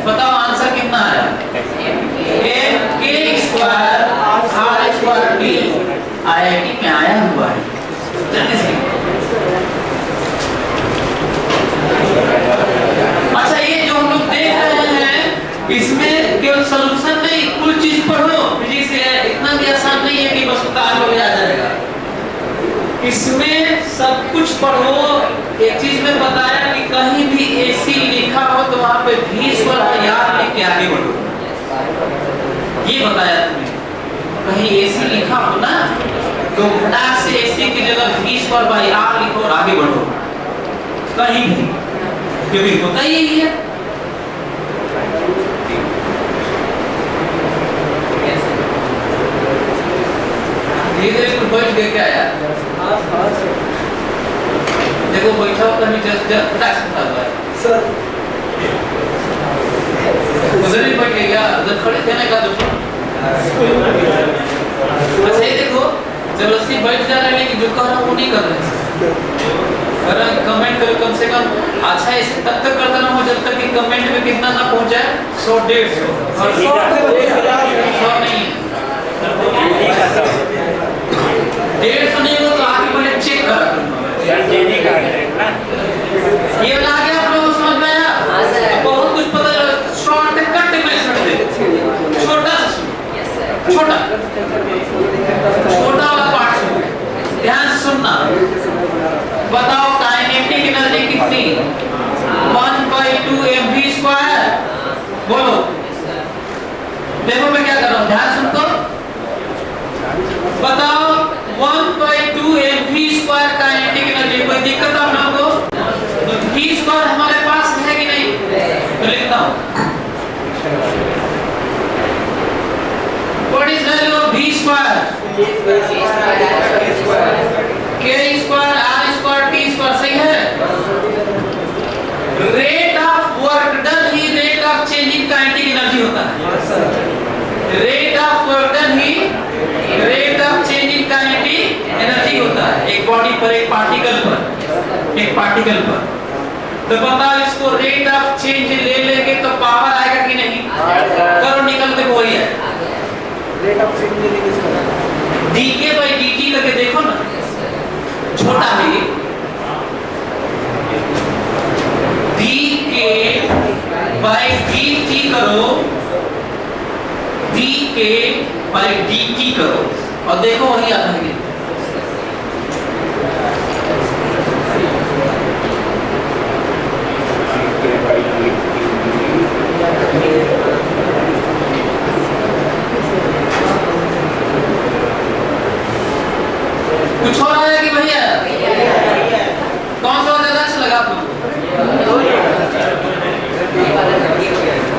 बताओ आंसर कितना आया? mk square r square t। IIT में आया हुआ है। अच्छा ये जो हम लोग देख रहे हैं इसमें केवल सॉल्यूशन नहीं, कुल चीज पढ़ो। फिजिक्स है, इतना भी आसान नहीं है कि बस उतार लो आ जाएगा। इसमें सब कुछ पढ़ो। एक चीज में बताया कि कहीं भी AC लिखा हो तो वहां पे v स्क्वायर याद लेके आगे बढ़ो। ये बताया तुम्हें। कहीं AC लिखा हो ना तो फटाक से AC की जगह v स्क्वायर r लिखो और आगे बढ़ो कहीं भी, क्योंकि होता ही यही है। धीरे कुछ बैठ गए क्या यार? देखो बैठा होता नहीं, जस्ट फटाक से उठा हुआ है सर। उधर भी बैठ गया, उधर खड़े थे ना का तो। अच्छा ये देखो जबरदस्ती बैठ जा रहे हैं लेकिन जो कह रहा हूँ वो नहीं कर रहे हैं। अगर कमेंट करो कम से कम। अच्छा इसे तब तक करता ना हो जब तक कि कमेंट में कितना ना पहुंच जाए 100-150 और 100 नहीं 150 नहीं हो तो आगे पहले चेक करा ये वाला आ गया आप लोगों को समझ में आया? बहुत कुछ पता चला। शॉर्टकट में समझ छोटा छोटा वाला पार्ट ध्यान से सुनना। बताओ काइनेटिक एनर्जी कितनी? 1/2 mv²। बोलो देखो मैं क्या कर रहा हूँ, ध्यान सुन तो। बताओ 1/2 mv² काइनेटिक एनर्जी। कोई दिक्कत आप लोगों को? तो v² हमारे पास है कि नहीं? तो लिखता हूँ what is value of v²? k² r² t² सही है। रेट ऑफ एनर्जी होता है। Rate of work done he rate of change in kinetic energy होता है, एक बॉडी पर, एक पार्टिकल पर। तो बताओ इसको रेट ऑफ चेंज ले लेंगे तो पावर आएगा कि नहीं? करो निकल के वही है। रेट ऑफ चेंज लेने की इसका डीके बाई डीटी करके देखो ना, छोटा है ये। डीके बाई डीटी करो, डीके बाई डीटी करो और देखो वही आता है। कुछ हो रहा है कि भैया? कौन सा ज्यादा अच्छा लगा आपको?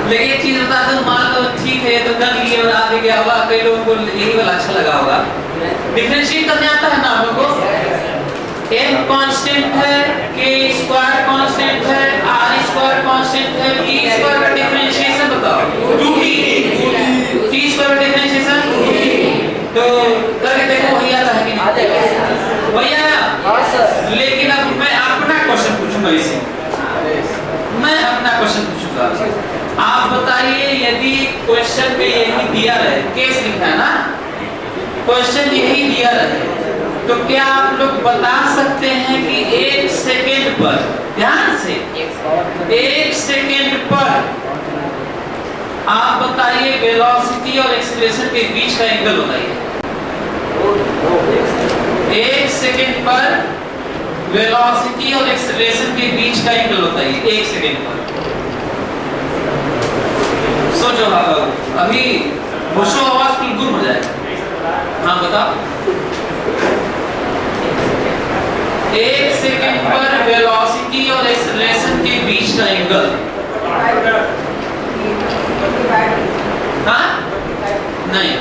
लेकिन एक चीज बता दूं, मान लो ठीक है तो कर लिए और आगे गया होगा, कई लोगों को यही वाला अच्छा लगा होगा। डिफरेंशिएट करने आता है ना आप लोगों को? m कांस्टेंट है, k स्क्वायर कांस्टेंट है, r स्क्वायर कांस्टेंट है, t स्क्वायर का डिफरेंशिएशन बताओ। 2t स्क्वायर का डिफरेंशिएशन तो करके देखो वही आता है कि नहीं? भैया लेकिन अब मैं अपना क्वेश्चन पूछूंगा इसे, मैं अपना क्वेश्चन पूछूंगा। आप बताइए यदि क्वेश्चन में यही दिया रहे, केस लिखा है ना, क्वेश्चन यही दिया रहे, तो क्या आप लोग बता सकते हैं कि 1 सेकेंड पर, ध्यान से 1 सेकेंड पर आप बताइए वेलोसिटी और एक्सीलरेशन के बीच का एंगल बताइए। 1 सेकेंड पर वेलोसिटी और एक्सीलरेशन के बीच का एंगल बताइए, 1 सेकेंड पर। सोचो अभी होशो आवाज बिल्कुल गुम हो जाएगा। हाँ बताओ। 1 सेकेंड पर वेलोसिटी और एक्सीलरेशन के बीच का एंगल। हाँ? नहीं।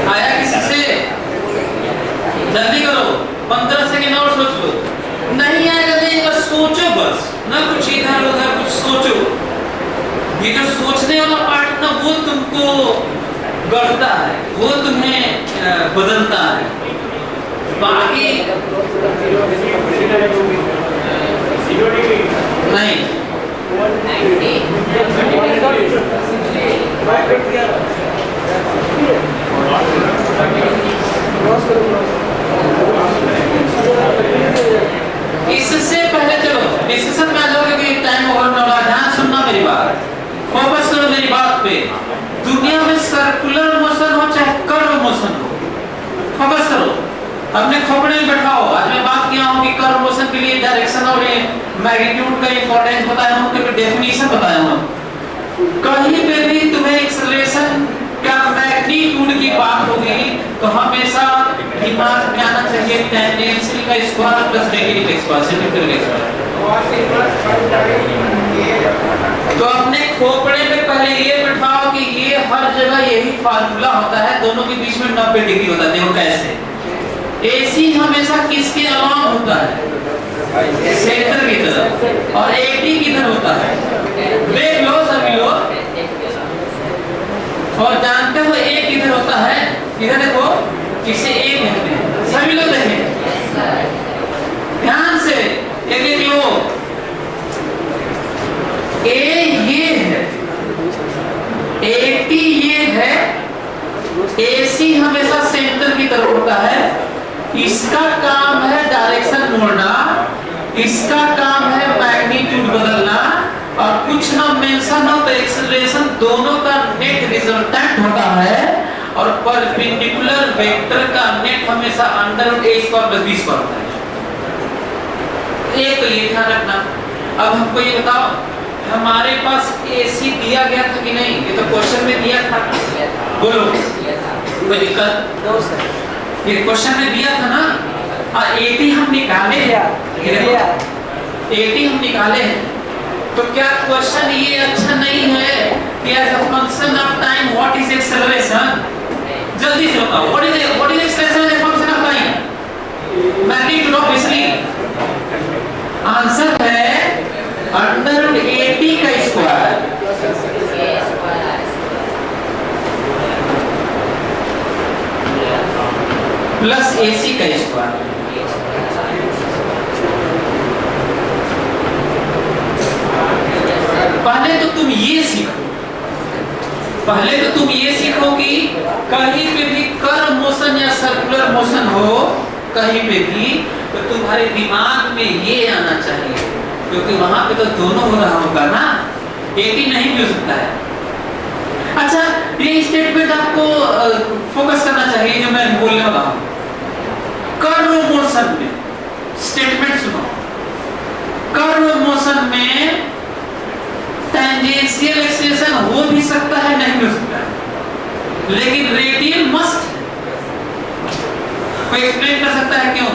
आया किसी से? जल्दी करो, 15 सेकेंड और सोच लो। नहीं आएगा नहीं, बस सोचो, बस ना कुछ इधर उधर, कुछ सोचो। ये जो सोचने वाला पार्ट ना वो तुमको गढ़ता है, वो तुम्हें बदलता है। बाकी नहीं। इससे पहले चलो डिस्कशन में आ जाओगे कि टाइम ओवर ना हो। ध्यान सुनना मेरी बात, फोकस करो मेरी बात पे। दुनिया में सर्कुलर मोशन हो चाहे कर्व मोशन हो, फोकस करो। अपने खोपड़े में बैठाओ। आज मैं बात किया हूँ कि कर्व मोशन के लिए डायरेक्शन और मैग्नीट्यूड का इंपॉर्टेंस बताया हूँ, कि डेफिनेशन बताया हूँ। कहीं पे भी तुम्हें एक्सेलरेशन का मैग्नीट्यूड की बात होगी तो हमेशा दिमाग में आना चाहिए टेंजेंशियल का square plus negative square symmetrical square. तो अपने खोपड़े में पहले ये बैठाओ कि ये हर जगह यही फार्मूला होता है, दोनों के बीच में 90 डिग्री होता है। देखो कैसे AC हमेशा किसके अलाउंग होता है? सेंटर की तरफ, और AD किधर होता है? देख लो सभी लोग, और जानते हो A किधर होता है? इधर देखो, इसे A कहते हैं। सभी लोग देखें ध्यान से, ये देख लो A ये है, AD ये है, AC हमेशा सेंटर की तरफ होता है। इसका काम है डायरेक्शन मोड़ना, इसका काम है मैग्नीट्यूड बदलना, और कुछ ना मेंशन हो तो एक्सेलरेशन दोनों का नेट रिजल्टेंट होता है, और परपेंडिकुलर वेक्टर का नेट हमेशा under root a square plus b square होता है। एक तो ये ध्यान रखना। अब हमको ये बताओ, हमारे पास AC दिया गया था कि नहीं? ये तो क्वेश्चन में दिया था। बोलो, कोई दिक्कत? दो सर ये क्वेश्चन में दिया था ना। और 80 हम निकाले हैं। AT हम निकाले हैं। तो क्या क्वेश्चन ये अच्छा नहीं है कि as a function of time what is acceleration? जल्दी से बताओ, what is acceleration as a function of time? Magnitude of velocity. Answer है अंडर रूट 80 का स्क्वायर प्लस AC का स्क्वायर। पहले तो तुम ये सीखो, कि कहीं पे भी कर्व मोशन या सर्कुलर मोशन हो कहीं पे भी, तो तुम्हारे दिमाग में ये आना चाहिए, क्योंकि वहां पे तो दोनों हो रहा होगा ना, एक ही नहीं भी हो सकता है। अच्छा, ये स्टेटमेंट आपको फोकस करना चाहिए जो मैं बोलने वाला हूं। कर्व मोशन में स्टेटमेंट सुनो, कर्व मोशन में टेंजेंशियल एक्सेलरेशन हो भी सकता है, नहीं हो सकता है, लेकिन रेडियल मस्ट। कोई एक्सप्लेन कर सकता है क्यों?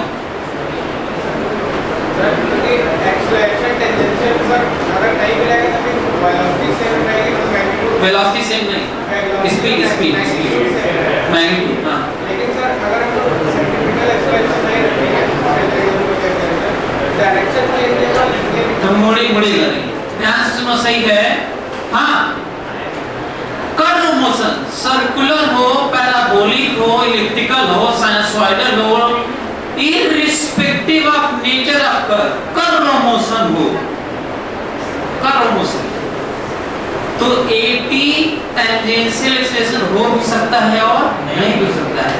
एक्सेलरेशन टेंजेंशियल सर अगर नहीं मिलेगा तो फिर वेलोसिटी सेम रहेगी, तो मैग्नीट्यूड वेलोसिटी सेम नहीं, स्पीड मैग्नीट्यूड। हां, लेकिन सर अगर हम सेंट्रीफ्यूगल एक्सेलरेशन नहीं रखेंगे, डायरेक्शन चेंज होगा, तो मुड़ेगा नहीं। ध्यान से सुनो, सही है। हाँ, कर्व मोशन सर्कुलर हो, पैराबोलिक हो, इलिप्टिकल हो, साइनसॉइडल हो, irrespective of nature of curve motion हो, कर्व मोशन, तो 80 टेंजेंशियल एक्सेलरेशन हो भी सकता है और नहीं भी हो सकता है।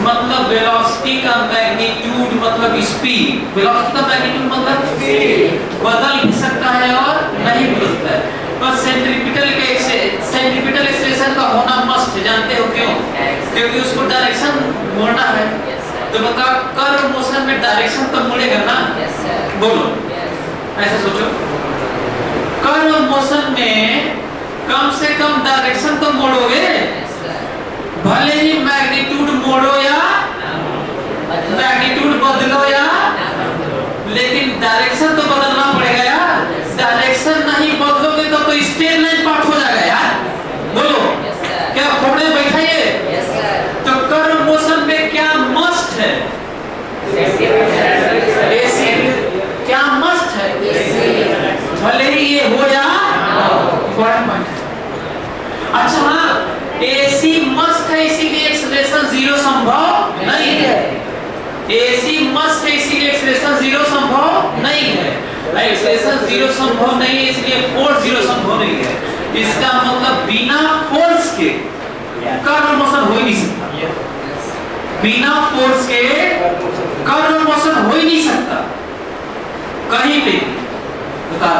मतलब वेलोसिटी का मैग्नीट्यूड मतलब स्पीड, वेलोसिटी का मैग्नीट्यूड मतलब स्पीड बदल भी सकता है और नहीं भी हो सकता है। बस सेंट्रीपिटल एक्सेलरेशन का होना मस्ट है, जानते हो क्यों? क्योंकि उसको डायरेक्शन मोड़ना है। तो बताओ, कर्व मोशन में डायरेक्शन तो मुड़ेगा ना? बोलो, ऐसा सोचो, कर्व मोशन में कम से कम डायरेक्शन तो मोड़ोगे, भले ही मैग्नीट्यूड मोड़ो या मैग्नीट्यूड बदलो या, लेकिन डायरेक्शन तो बदलना पड़ेगा यार। डायरेक्शन नहीं बदलोगे तो स्ट्रेट लाइन पार्ट हो जाएगा यार। बोलो, क्या खोपड़े में बैठा ये? तो कर्व मोशन में क्या मस्ट है? AC। क्या मस्ट है? भले ही ये हो या अच्छा, हाँ, AC मस्ट है, इसीलिए एक्सेलरेशन जीरो संभव नहीं है। AC मस्ट है, इसीलिए एक्सेलरेशन जीरो संभव नहीं है। एक्सेलरेशन जीरो संभव नहीं है, इसलिए फोर्स जीरो संभव नहीं है। इसका मतलब बिना फोर्स के कर्व मोशन हो ही नहीं सकता। बिना फोर्स के कर्व मोशन हो ही नहीं सकता कहीं पे। बता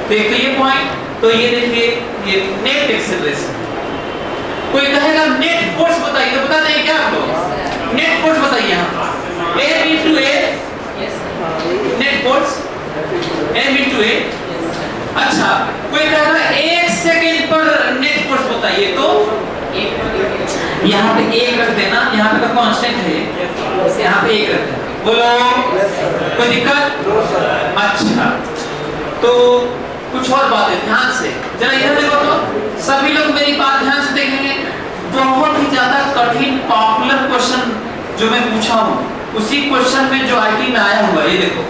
देखो ये पॉइंट। तो ये देखिए, ये नेट एक्सेलरेशन। कोई कहेगा नेट फोर्स बताइए, तो बता दें क्या आप लोग? नेट फोर्स बताइए। यहाँ M into A, net force M into A। अच्छा, कोई कह रहा है 1 सेकंड पर नेट फोर्स बताइए, तो यहाँ पे 1 रख देना, यहाँ पे तो कांस्टेंट है, यहाँ पे 1 रख देना। बोलो, कोई दिक्कत? अच्छा, तो कुछ और बातें ध्यान से जरा इधर देखो, तो सभी लोग मेरी बात ध्यान से देखेंगे। बहुत ही ज्यादा कठिन पॉपुलर क्वेश्चन जो मैं पूछा हूँ, उसी क्वेश्चन में जो आईटी में आया हुआ, ये देखो,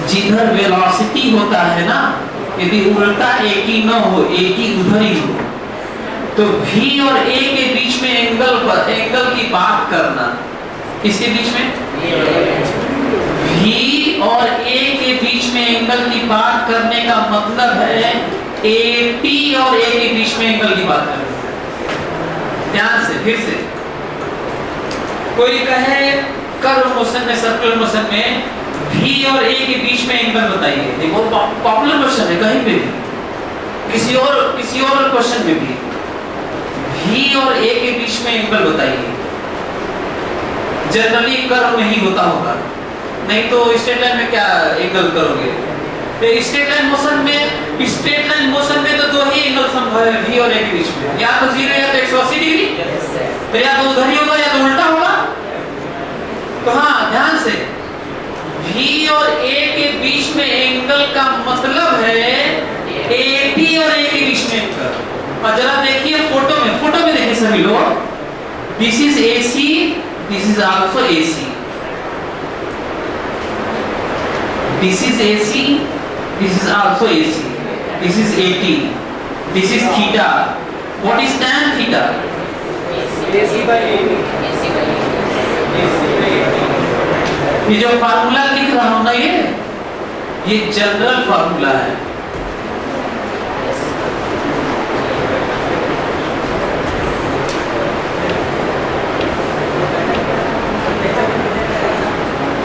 जिधर वेलोसिटी होता है ना, यदि उल्टा एक ही न हो, एक ही उधर ही हो, तो V और A के बीच में एंगल की बात करना। किसके बीच में? V और A के बीच में एंगल की बात करने का मतलब है AP और A के बीच में एंगल की बात करना। ध्यान से, फिर से कोई कहे कर्व मोशन में, सर्कुलर मोशन में V और A के बीच में एंगल बताइए। देखो, पॉपुलर क्वेश्चन है, कहीं पे भी, किसी और क्वेश्चन में भी V और A के बीच में एंगल बताइए। जनरली कर्व में ही होता होगा, नहीं तो स्ट्रेट लाइन में क्या एंगल करोगे? स्ट्रेट लाइन मोशन में तो दो ही एंगल संभव है, v और a के बीच में, या तो 0 या तो 180 डिग्री, तो या तो उधर ही होगा या तो उल्टा होगा। तो हाँ ध्यान से, v और a के बीच में एंगल का मतलब है AD और a के बीच में एंगल। और जरा देखिए फोटो में देखिए सभी लोग, this is AC, this is also AC, this is AC, this is also AC, this is AT, this is theta. What is tan theta? AC by AD. ये जो फार्मूला लिख रहा हूं ना, ये जनरल फार्मूला है।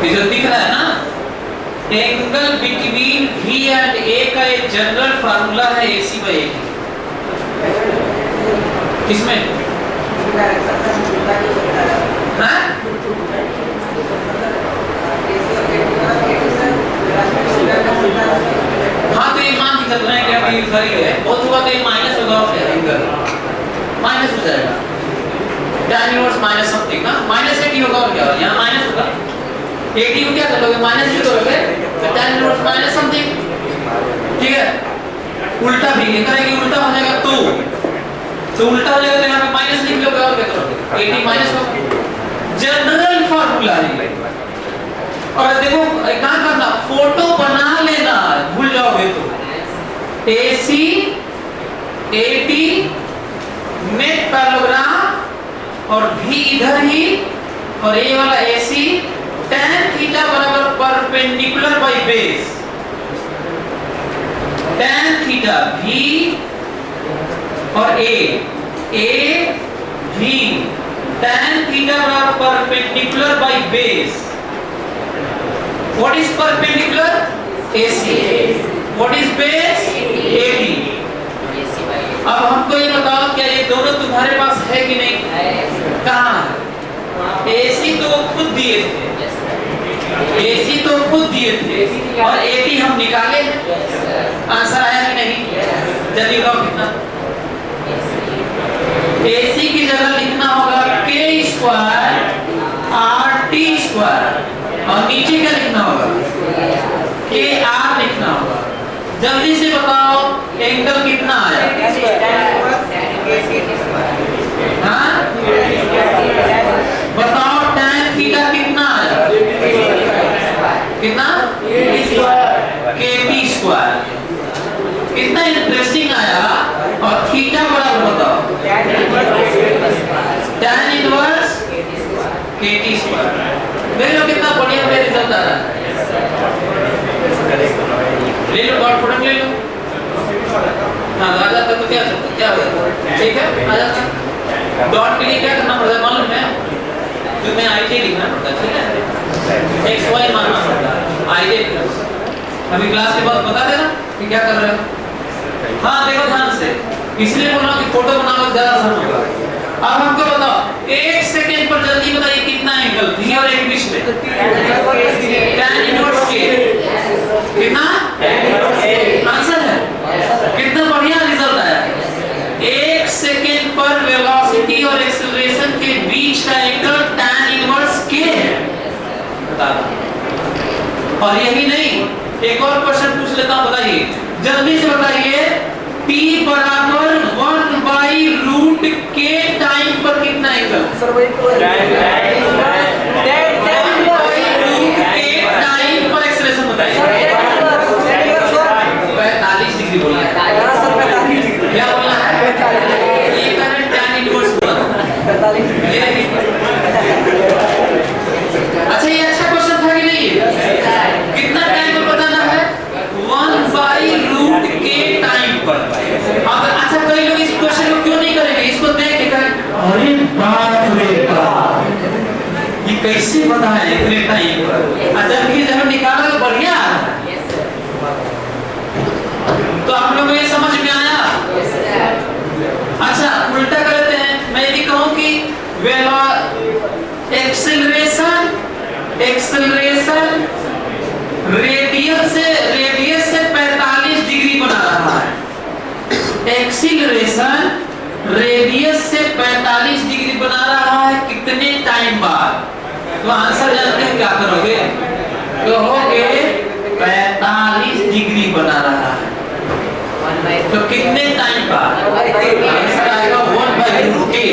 ये जो दिख रहा है ना, angle between V and A का एक जनरल फार्मूला है AC by AD। किसमें? हाँ? हाँ तो ये मान के चल रहे हैं कि अभी इधर ही है, बहुत हुआ तो ये माइनस होगा और एंगल माइनस हो जाएगा, tan इनवर्स माइनस समथिंग ना, माइनस 80 होगा और क्या होगा, यहाँ माइनस होगा 80 को क्या कर लोगे, माइनस क्यों करोगे, तो tan इनवर्स माइनस समथिंग, ठीक है। उल्टा भी लेकर आएंगे, उल्टा हो जाएगा तो उल्टा हो जाएगा तो यहाँ पे माइनस लिख लोगे और क्या करोगे, 80 माइनस होगा, जनरल फार्मूला है। और देखो क्या करना, फोटो बना लेना, भूल जाओगे तो AC AD नेट पैरेललोग्राम और V इधर ही और A वाला AC tan थीटा बराबर perpendicular by base, tan theta V और A V tan थीटा बराबर perpendicular by base. What is perpendicular? AC. What is base? AD. अब हमको ये बताओ, क्या ये दोनों तुम्हारे पास है कि नहीं? कहाँ है? AC तो खुद दिए थे, AC तो खुद दिए थे और AD हम निकाले हैं। आंसर आया कि नहीं? जल्दी बताओ कितना? AC की जगह लिखना होगा K स्क्वायर RT स्क्वायर और नीचे क्या लिखना होगा, KR लिखना होगा। जल्दी से बताओ एंगल कितना आया? हाँ? बताओ tan थीटा कितना आया? कितना? KB square. कितना इंटरेस्टिंग आया। और थीटा बराबर बताओ tan इनवर्स KT स्क्वायर। देख लो कितना बढ़िया मेरा रिजल्ट आ रहा है। ले लो डॉट प्रोडक्ट ले लो। हाँ आ जाता तो क्या होता, क्या होता, ठीक है आ जाता। डॉट के लिए क्या करना पड़ता है मालूम है, तुम्हें आईजे लिखना पड़ता है, ठीक है, एक्स वाई मानना पड़ता है, आईजे। अभी क्लास के बाद बता देना कि क्या कर रहे हो। हाँ देखो ध्यान से, इसलिए बोल रहा हूँ कि फोटो बनाओ ज्यादा आसान होगा। अब हमको बताओ एक सेकेंड पर जल्दी बताइए कितना एंगल V और A के बीच में? tan inverse K। कितना? आंसर है, कितना बढ़िया रिजल्ट आया। एक सेकेंड पर वेलोसिटी और एक्सेलरेशन के बीच का एंगल tan इनवर्स K है। बता दो। और यही नहीं, एक और क्वेश्चन पूछ लेता हूं, बताइए जल्दी से बताइए, T बराबर 1/√K टाइम पर कितना एंगल? सर वही तो टाइम पर एक्सेलरेशन बताइए। 45 डिग्री बोला है। क्या बोला है? ये करंट tan इनवर्स बोला। अच्छा ये अच्छा क्वेश्चन था कि नहीं? कितना टाइम पर बताना है? 1/√K टाइम पर। अब अच्छा कई लोग इस क्वेश्चन को क्यों नहीं करेंगे, इसको देख के करें अरे बाप रे बाप, ये कैसे पता है इतने टाइम पर। अच्छा भी जब निकाला तो बढ़िया, तो आप लोगों को ये समझ में आया? अच्छा उल्टा करते हैं, मैं यदि कहूं कि एक्सेलरेशन रेडियस से आंसर जानते हैं क्या करोगे? कहोगे 45 डिग्री बना रहा है। तो कितने टाइम बाद आंसर आएगा 1/√a।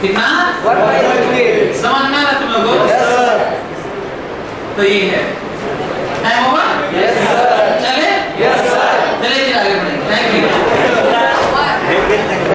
कितना? 1/√a। समझ में आ रहा तुम लोगों को? Yes, sir. तो ये है